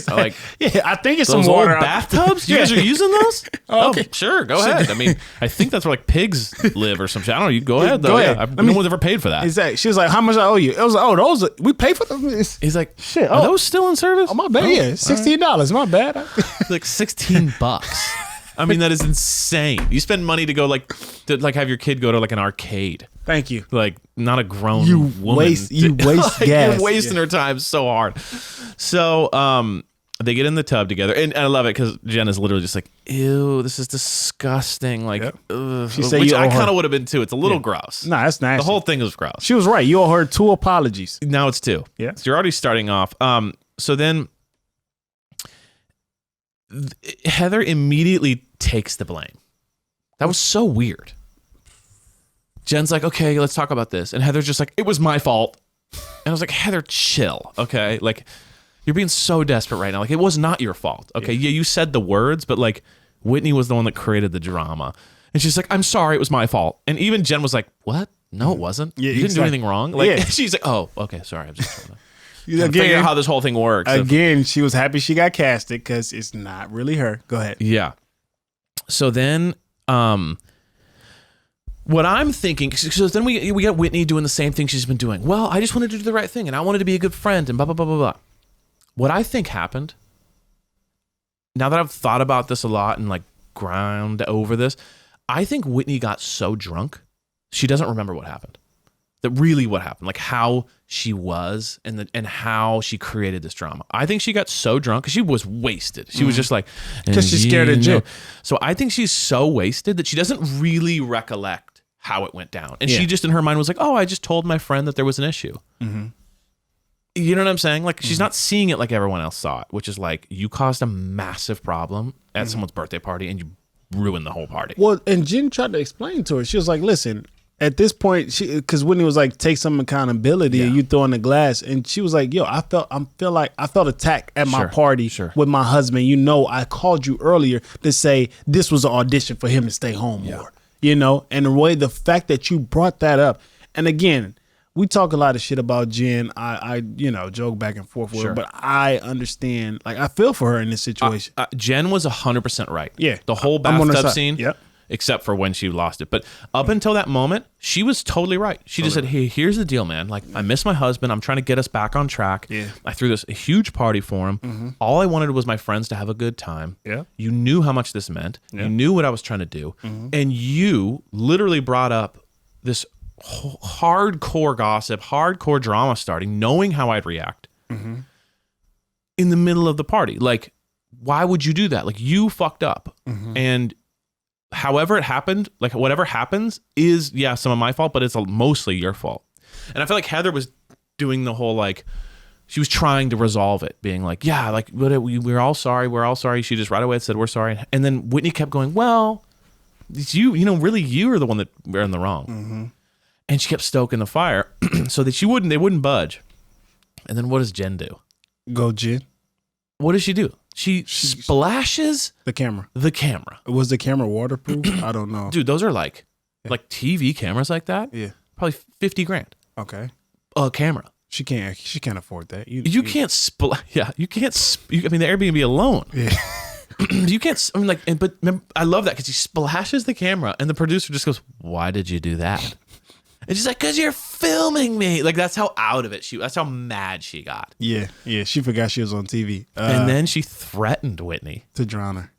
Like, yeah, I think it's those some water old bathtubs. You guys are using those? Okay. Sure, go ahead. I mean, I think that's where like pigs live or some shit. I don't know. You go ahead though. Go ahead. Yeah, no one's ever paid for that. Exactly. She was like, "How much I owe you?" It was like, "Oh, those we pay for them." He's like, "Shit, are those still in service?" Oh, my bad. Yeah, $16. My bad. Like $16. I mean, that is insane. You spend money to go to have your kid go to like an arcade. Thank you. Like not a grown woman. You waste gas. You're wasting her time so hard. So they get in the tub together, and I love it because Jen is literally just like, "Ew, this is disgusting." Like, ugh. She said, which I kind of would have been too. It's a little gross. Nah, that's nasty. The whole thing is gross. She was right. You owe her 2 apologies. Now it's 2. Yeah. So you're already starting off. So then Heather immediately takes the blame. That was so weird. Jen's like, "Okay, let's talk about this." And Heather's just like, "It was my fault." And I was like, "Heather, chill, okay? Like, you're being so desperate right now. Like, it was not your fault, okay? Yeah, you said the words, but like, Whitney was the one that created the drama." And she's like, "I'm sorry, it was my fault." And even Jen was like, "What? No, it wasn't. Yeah, you didn't do anything wrong." Like, she's like, "Oh, okay, sorry. I'm just trying to figure out how this whole thing works." Again, she was happy she got casted because it's not really her. Go ahead. Yeah. So then, what I'm thinking, so then we got Whitney doing the same thing she's been doing. "Well, I just wanted to do the right thing, and I wanted to be a good friend, and blah, blah, blah, blah, blah." What I think happened, now that I've thought about this a lot and like ground over this, I think Whitney got so drunk, she doesn't remember what happened. What happened, like how she was and how she created this drama. I think she got so drunk because she was wasted. She was just like, because she's scared of Jen. So I think she's so wasted that she doesn't really recollect how it went down. And she just in her mind was like, "Oh, I just told my friend that there was an issue." Mm-hmm. You know what I'm saying? Like, she's not seeing it like everyone else saw it, which is like, you caused a massive problem at someone's birthday party and you ruined the whole party. Well, and Jen tried to explain to her. She was like, "Listen, at this point," because Whitney was like, "Take some accountability," and you throw in the glass. And she was like, "Yo, I felt attacked at my party with my husband. You know, I called you earlier to say this was an audition for him to stay home more. You know, and the fact that you brought that up, and again, we talk a lot of shit about Jen. I joke back and forth with her, but I understand. Like, I feel for her in this situation. Jen was 100% right. Yeah, the whole bathtub scene. Yep. Except for when she lost it. But up until that moment, she was totally right. She just said, "Hey, here's the deal, man. Like, I miss my husband. I'm trying to get us back on track. Yeah. I threw this a huge party for him. Mm-hmm. All I wanted was my friends to have a good time. Yeah. You knew how much this meant. Yeah. You knew what I was trying to do. Mm-hmm. And you literally brought up this hardcore gossip, hardcore drama starting, knowing how I'd react in the middle of the party. Like, why would you do that? Like, you fucked up. Mm-hmm. And however it happened, like whatever happens is, some of my fault, but it's mostly your fault." And I feel like Heather was doing the whole, like, she was trying to resolve it, being like, "Yeah, like, we're all sorry. We're all sorry." She just right away said, "We're sorry." And then Whitney kept going, "Well, it's really you are the one that we're in the wrong." Mm-hmm. And she kept stoking the fire so that they wouldn't budge. And then what does Jen do? Go Jen. What does she do? She splashes the camera. Was the camera waterproof? I don't know. Dude, those are like TV cameras like that. Yeah. Probably $50,000. Okay. A camera. She can't afford that. You can't I mean, the Airbnb alone. Yeah. You can't. I mean, like, but I love that because he splashes the camera, and the producer just goes, "Why did you do that?" And she's like, "Cause you're filming me." Like that's how out of it she. That's how mad she got. Yeah. She forgot she was on TV, and then she threatened Whitney to drown her.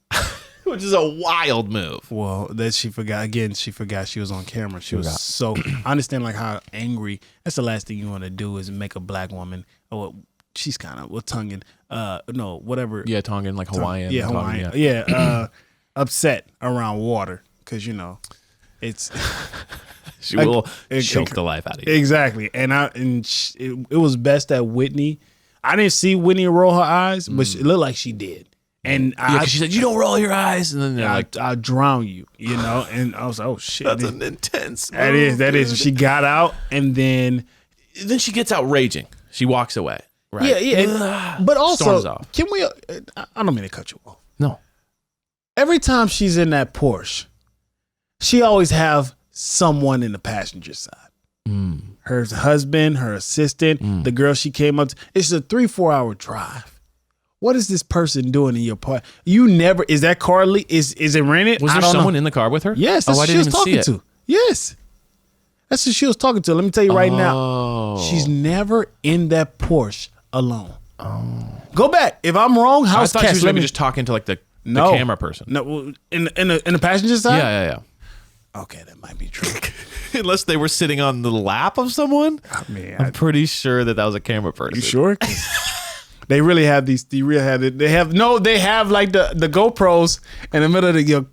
Which is a wild move. Well, that she forgot again. She forgot she was on camera. She was so. I understand like how angry. That's the last thing you want to do is make a black woman. Oh, she's kind of tonguing. No, whatever. Yeah, Tongan, like Hawaiian. Yeah, Hawaiian. Yeah, upset around water because it's. She will choke the life out of you. Exactly, and it was best that Whitney. I didn't see Whitney roll her eyes, but it looked like she did. And she said, "You don't roll your eyes," and then they're like, "I'll drown you," And I was like, "Oh shit, that's an intense move, that is. She got out, and then she gets out raging. She walks away. Right? Yeah. But also, can we? I don't mean to cut you off. No. Every time she's in that Porsche, she always have someone in the passenger side. Her husband, her assistant, the girl she came up to. It's a 3-4 hour drive. What is this person doing in your part? You never is that car is it rented? Was there someone in the car with her? Yes, that's what she was talking to. Yes, that's who she was talking to. Let me tell you right now, she's never in that Porsche alone. Go back if I'm wrong. I thought she was maybe just talking to like the camera person. No, in the passenger side. Yeah. Okay, that might be true. Unless they were sitting on the lap of someone. I'm pretty sure that was a camera person. You sure? They really have these. They have like the GoPros in the middle of the.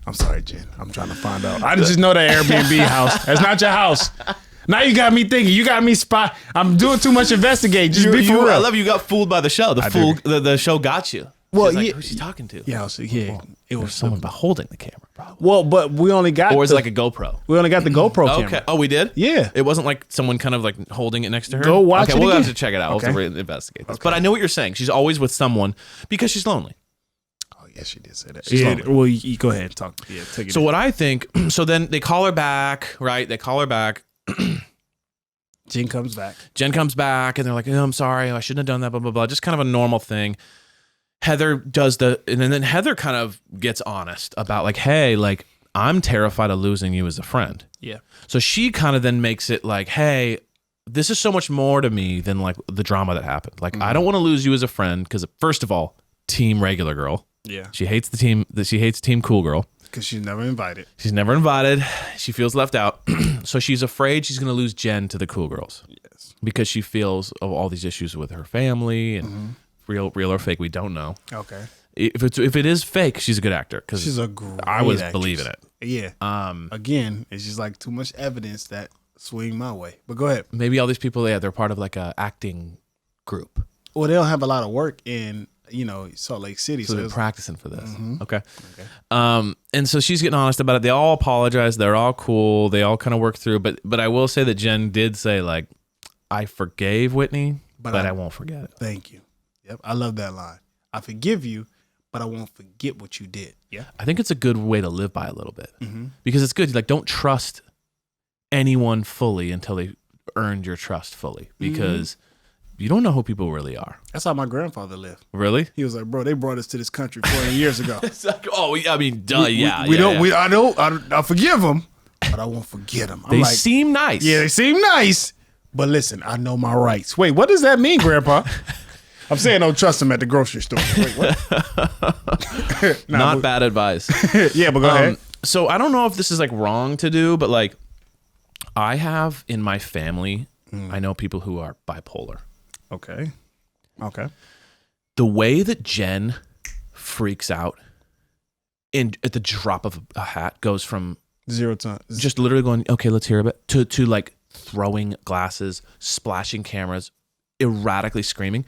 I'm sorry, Jen. I'm trying to find out. I just know that Airbnb house. That's not your house. Now you got me thinking. You got me spot. I'm doing too much investigating. Just be for real. I love you. Got fooled by the show. The show got you. Well, like, who's she talking to? Yeah, it was someone holding the camera. Probably. Well, but we only got. Or was it like a GoPro? We only got the GoPro camera. Okay. Oh, we did. Yeah. It wasn't like someone kind of like holding it next to her. Go watch it. We'll again. have to check it out. Okay. We'll have to investigate this. Okay. But I know what you're saying. She's always with someone because she's lonely. Oh yeah, she did say that. She's lonely. Well, you go ahead and talk. Yeah, take it. So what I think. So then they call her back, right? They call her back. Jen comes back, and they're like, "Oh, I'm sorry. I shouldn't have done that." Blah blah blah. Just kind of a normal thing. Heather does and then Heather kind of gets honest about like, hey, like I'm terrified of losing you as a friend. Yeah. So she kind of then makes it like, hey, this is so much more to me than like the drama that happened. Like I don't want to lose you as a friend because first of all, team regular girl. Yeah. She hates the team. She hates team cool girl. Because she's never invited. She feels left out. So she's afraid she's going to lose Jen to the cool girls. Yes. Because she feels of all these issues with her family and real or fake, we don't know. Okay. If it is fake, she's a good actor because she's a great I was actress. believing it. Yeah. Again, it's just like too much evidence that swing my way. But go ahead. Maybe all these people, they're part of like a acting group. Well, they don't have a lot of work in Salt Lake City, so they're practicing for this. Okay. And so she's getting honest about it. They all apologize. They're all cool. They all kind of work through. But I will say that Jen did say like, I forgave Whitney, but I won't forget it. Thank you. Yep, I love that line. I forgive you, but I won't forget what you did. Yeah, I think it's a good way to live by a little bit because it's good. Like, don't trust anyone fully until they earned your trust fully because you don't know who people really are. That's how my grandfather lived. Really? He was like, bro, they brought us to this country 40 years ago. It's like, I forgive them, but I won't forget them. They seem nice. Yeah, they seem nice. But listen, I know my rights. Wait, what does that mean, Grandpa? I'm saying don't trust him at the grocery store. Wait, what? Not bad advice. Yeah, but go ahead. So I don't know if this is like wrong to do, but like I have in my family, I know people who are bipolar. Okay. The way that Jen freaks out at the drop of a hat goes from 0 to just literally going, okay, let's hear a bit, to like throwing glasses, splashing cameras, erratically screaming.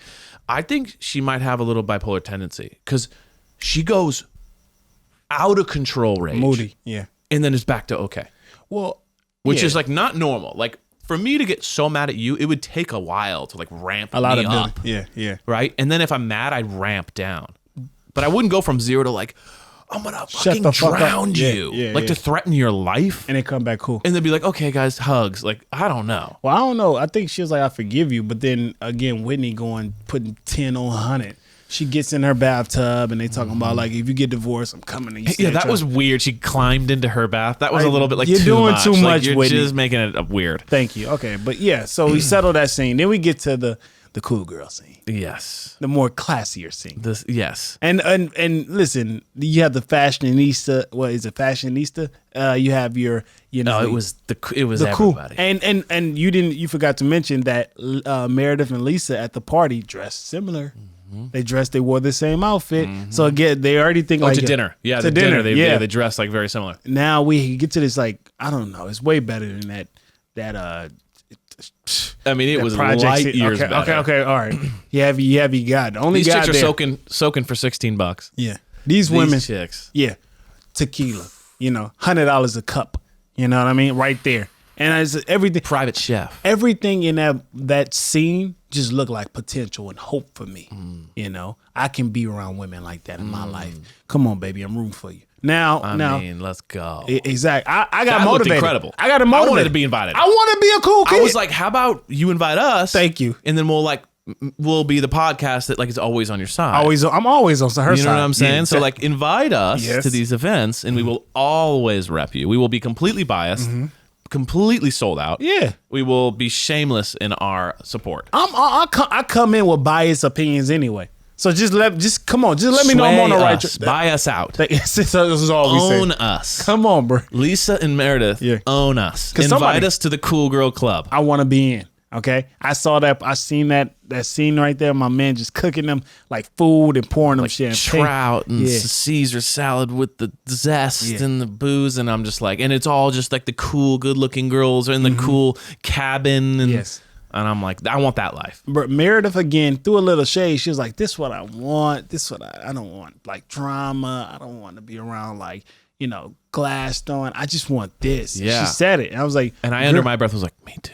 I think she might have a little bipolar tendency because she goes out of control rage. Moody, yeah. And then is back to okay. Well, which is like not normal. Like for me to get so mad at you, it would take a while to like ramp me up. Yeah. Right? And then if I'm mad, I'd ramp down. But I wouldn't go from 0 to like, I'm gonna fucking drown you. To threaten your life. And then come back cool. And then be like, okay, guys, hugs. Like, I don't know. Well, I don't know. I think she was like, I forgive you. But then again, Whitney putting 10 on 100. She gets in her bathtub and they talking about like, if you get divorced, I'm coming. And Yeah, that was weird. She climbed into her bath. That was a little bit like you're doing too much. Like, you're Whitney. just making it weird. Thank you. Okay, but yeah, so we settle that scene. Then we get to the cool girl scene. Yes. The more classier scene. Yes. And listen, you have the fashionista. What is it? Fashionista. You have your, No, it was the everybody. Cool. And you forgot to mention that Meredith and Lisa at the party dressed similar. They wore the same outfit. So again, they already think like to dinner. Yeah, to dinner. They dress like very similar. Now we get to this like, I don't know. It's way better than that. I mean, it was light years better. Okay, all right. You have you got only these guy chicks are there. soaking for $16. Yeah, these women chicks. Yeah, tequila. $100 a cup. You know what I mean? Right there, and it's everything. Private chef. Everything in that scene just looked like potential and hope for me. I can be around women like that in my life. Come on, baby, I'm rooting for you. I mean, let's go. Exactly. I got that motivated. Incredible. I got motivated. I wanted to be invited. I want to be a cool kid. I was like, how about you invite us? Thank you. And then we'll be the podcast that like is always on your side. I'm always on her side. You know what I'm saying? Yeah. So like invite us to these events and we will always rep you. We will be completely biased, completely sold out. Yeah. We will be shameless in our support. I come in with biased opinions anyway. So just let me know I'm on the right track. Buy us out. This is all we say. Own us. Come on, bro. Lisa and Meredith, own us. Invite us to the Cool Girl Club. I want to be in. Okay, I saw that. I seen that scene right there. My man just cooking them like food and pouring them champagne, trout and Caesar salad with the zest and the booze, and I'm just like, and it's all just like the cool, good-looking girls in the cool cabin, and and I'm like, I want that life. But Meredith again threw a little shade. She was like, "This is what I want. This is what I don't want like drama. I don't want to be around like glass throwing. I just want this." Yeah, she said it, and I was like, and I under my breath was like, "Me too."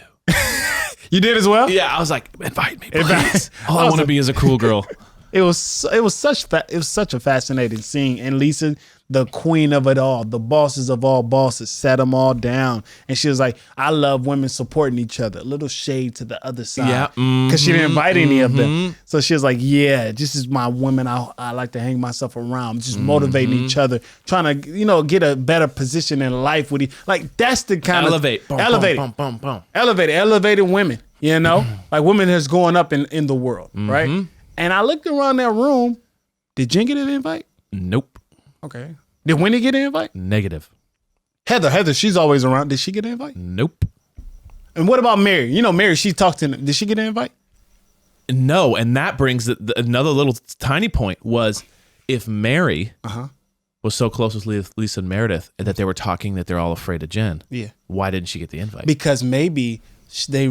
You did as well? Yeah, I was like, invite me, please. All I want to be is a cool girl. It was such a fascinating scene, and Lisa, the queen of it all, the bosses of all bosses, sat them all down, and she was like, "I love women supporting each other." A little shade to the other side, because she didn't invite any of them. So she was like, "Yeah, this is my women. I like to hang myself around, just motivating each other, trying to get a better position in life with you. Like that's the kind elevated women. Like women that's going up in the world, right?" And I looked around that room. Did Jen get an invite? Nope. Okay. Did Winnie get an invite? Negative. Heather, she's always around. Did she get an invite? Nope. And what about Mary? Mary, she talked to. Did she get an invite? No, and that brings another little tiny point was if Mary was so close with Lisa and Meredith and that they were talking that they're all afraid of Jen. Yeah. Why didn't she get the invite? Because maybe she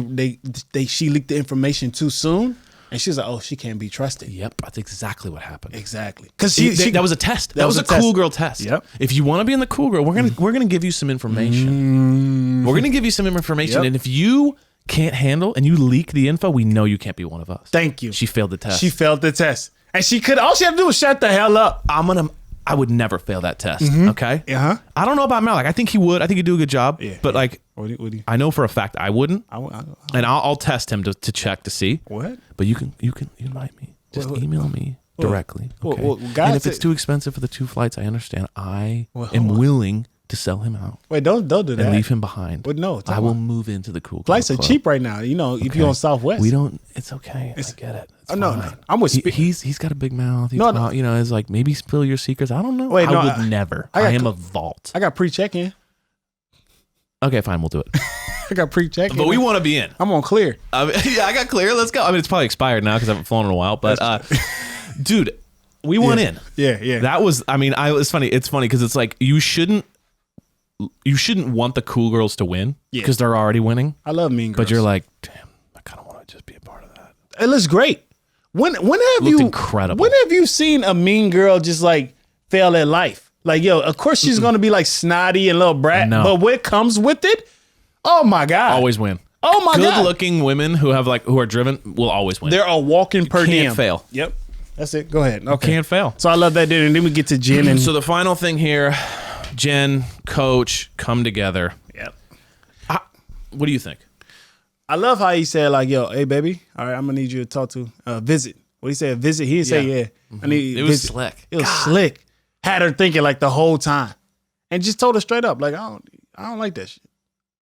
leaked the information too soon. And she's like, "Oh, she can't be trusted." Yep, that's exactly what happened. Exactly, because that was a test. That was a cool girl test. Yep. If you want to be in the cool girl, we're gonna give you some information. We're gonna give you some information, and if you can't handle and you leak the info, we know you can't be one of us. Thank you. She failed the test. She failed the test, and she could. All she had to do was shut the hell up. I would never fail that test. Okay. I don't know about Mel. Like I think he would. I think he'd do a good job. Yeah. But like, I know for a fact I wouldn't. And I'll test him to check to see. What? But you can invite me. Just email me directly. Okay. And if it's too expensive for the 2 flights, I understand. I am willing to sell him out. Wait, don't do that. And leave him behind. Well, no, I will move into the cool. Flights are cheap right now. If you're on Southwest, we don't. It's okay. I get it. No, I'm with. He's got a big mouth. It's like maybe spill your secrets. I don't know. Wait, I would never. I am a vault. I got pre-check-in. Okay, fine. We'll do it. I got pre-check-in. But we want to be in. I'm on clear. Yeah, I got clear. Let's go. I mean, it's probably expired now because I haven't flown in a while. But dude, we went in. Yeah. That was. I mean, it's funny. It's funny because it's like you shouldn't want the cool girls to win because they're already winning. I love Mean Girls. But you're like, damn, I kind of want to just be a part of that. It looks great. When have incredible. When have you seen a mean girl just like fail at life? Like, of course she's gonna be like snotty and little brat, but what comes with it? Oh my God. Always win. Oh my God. Good-looking women who are driven will always win. They're a walking per diem. Can't fail. Yep. That's it. Go ahead. Okay. Can't fail. So I love that dude. And then we get to Jen and so the final thing here, Jen, Coach, come together. Yep. What do you think? I love how he said like, "Yo, hey baby, all right, I'm gonna need you to talk to visit What he said, visit. He didn't say yeah. Mm-hmm. I need it was slick. It was slick. Had her thinking like the whole time, and just told her straight up, like I don't like that shit.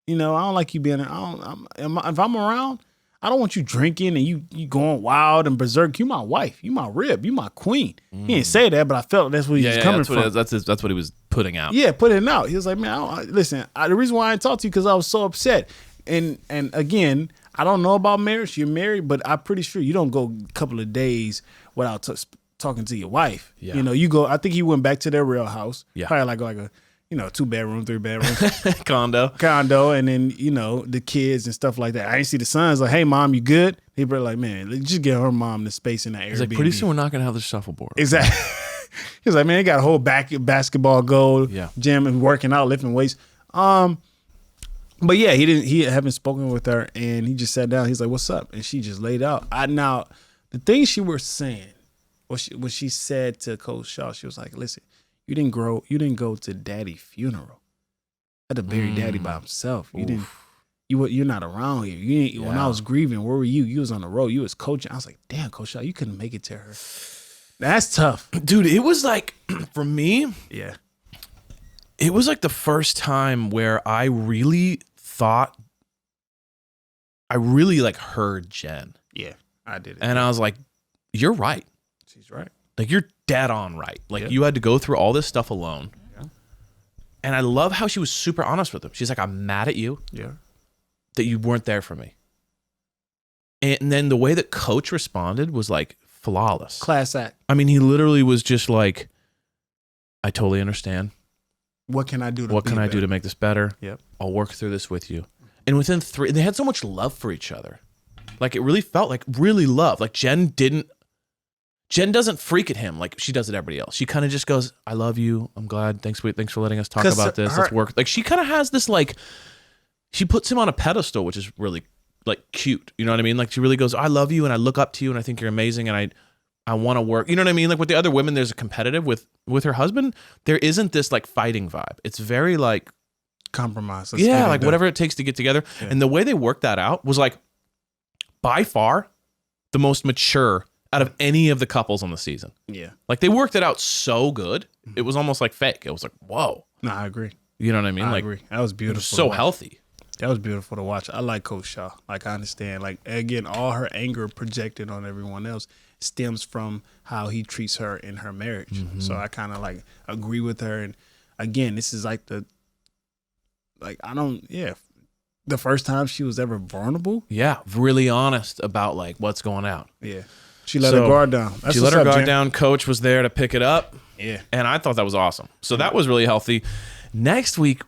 You know, I don't like you being. If I'm around, I don't want you drinking and you going wild and berserk. You my wife. You my rib. You my queen. He didn't say that, but I felt that's where he was coming from. That's what he was putting out. Yeah, putting it out. He was like, man, listen. The reason why I didn't talk to you because I was so upset. And again, I don't know about marriage. You're married, but I'm pretty sure you don't go a couple of days without talking to your wife. Yeah. You know, you go. I think he went back to their real house. Yeah. Probably like a 2-bedroom, 3-bedroom condo, and then the kids and stuff like that. I didn't see the sons like, hey mom, you good? He be like, man, just get her mom the space in the Airbnb. He's like, pretty soon we're not gonna have the shuffleboard. Exactly. He was like, man, they got a whole basketball goal, gym and working out, lifting weights. But yeah, he haven't spoken with her, and he just sat down. He's like, what's up? And she just laid out. Now the things she was saying, what she said to Coach Shah, she was like, listen. You didn't go to daddy's funeral. I had to bury daddy by himself. You're not around here. When I was grieving, where were you? You was on the road. You was coaching. I was like, damn, Coach Shah, you couldn't make it to her. That's tough. Dude, it was like, for me, yeah, it was like the first time where I really thought, I really like heard Jen. Yeah, I did it. And I was like, you're right. She's right. Like, you're dead on right. Like, you had to go through all this stuff alone. Yeah. And I love how she was super honest with him. She's like, I'm mad at you. Yeah. That you weren't there for me. And then the way that Coach responded was like flawless. Class act. I mean, he literally was just like, I totally understand. What can I do to make this better? Yep. I'll work through this with you. And within they had so much love for each other. Like, it really felt like really love. Like, Jen doesn't freak at him like she does at everybody else. She kind of just goes, I love you. I'm glad. Thanks for letting us talk about this. Let's work. Like, she kind of has this, like, she puts him on a pedestal, which is really, like, cute. You know what I mean? Like, she really goes, I love you and I look up to you and I think you're amazing and I want to work. You know what I mean? Like, with the other women, there's a competitive. With her husband, there isn't this, like, fighting vibe. It's very, like, compromise. Like, whatever it takes to get together. Yeah. And the way they worked that out was, like, by far the most mature out of any of the couples on the season. Yeah. Like, they worked it out so good. It was almost like fake. It was like, whoa. No, I agree. You know what I mean? I agree. That was beautiful. It was so healthy. That was beautiful to watch. I like Coach Shah. Like, I understand. Like, again, all her anger projected on everyone else stems from how he treats her in her marriage. Mm-hmm. So I kind of, like, agree with her. And again, this is like the first time she was ever vulnerable. Yeah. Really honest about, like, what's going out. Yeah. She let her guard down. She let her guard down. Coach was there to pick it up. Yeah. And I thought that was awesome. So that was really healthy. Next week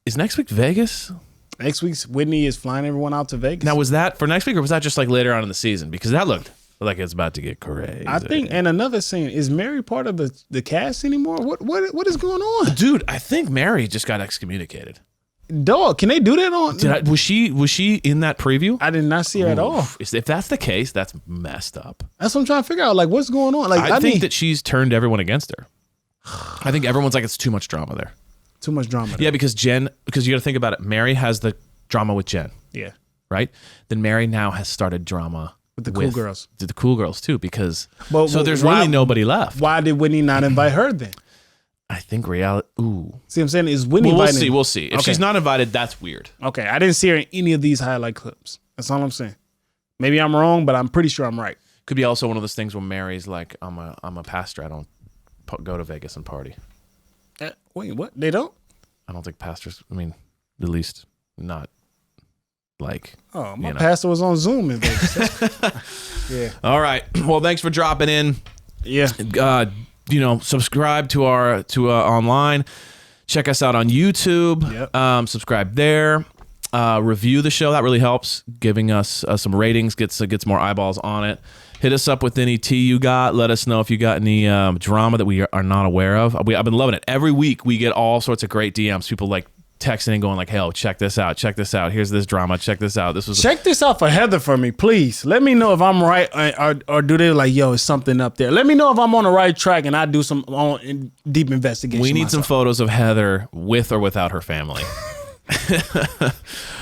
Vegas? Next week's Whitney is flying everyone out to Vegas. Now, was that for next week or was that just like later on in the season? Because that looked like it's about to get crazy. I think, and another scene, is Mary part of the cast anymore? What is going on? Dude, I think Mary just got excommunicated. Dog, can they do that on? Was she in that preview? I did not see her at all. If that's the case, that's messed up. That's what I'm trying to figure out. Like, what's going on? Like, I think that she's turned everyone against her. I think everyone's like, it's too much drama there. Too much drama. Yeah, because you got to think about it. Mary has the drama with Jen. Yeah. Right? Then Mary now has started drama with the cool girls. The cool girls too, because so there's really nobody left. Why did Whitney not invite her then? I think reality. Ooh. See what I'm saying? Is Whitney invited? We'll see. If she's not invited, that's weird. Okay. I didn't see her in any of these highlight clips. That's all I'm saying. Maybe I'm wrong, but I'm pretty sure I'm right. Could be also one of those things where Mary's like, I'm a pastor. I don't go to Vegas and party. Wait, what? They don't? I don't think pastors, I mean, at least not like. Oh, my pastor was on Zoom in Vegas. Yeah. All right. Well, thanks for dropping in. Yeah. Subscribe to our online. Check us out on YouTube. Yep. Subscribe there. Review the show. That really helps. Giving us some ratings gets more eyeballs on it. Hit us up with any tea you got. Let us know if you got any drama that we are not aware of. I've been loving it. Every week we get all sorts of great DMs. People like texting and going like, "Hey, check this out. Check this out. Here's this drama. Check this out. Check this out for Heather for me, please. Let me know if I'm right or do they like, yo, it's something up there. Let me know if I'm on the right track and I do some deep investigation. We need some photos of Heather with or without her family.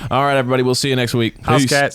All right, everybody. We'll see you next week. House Cats.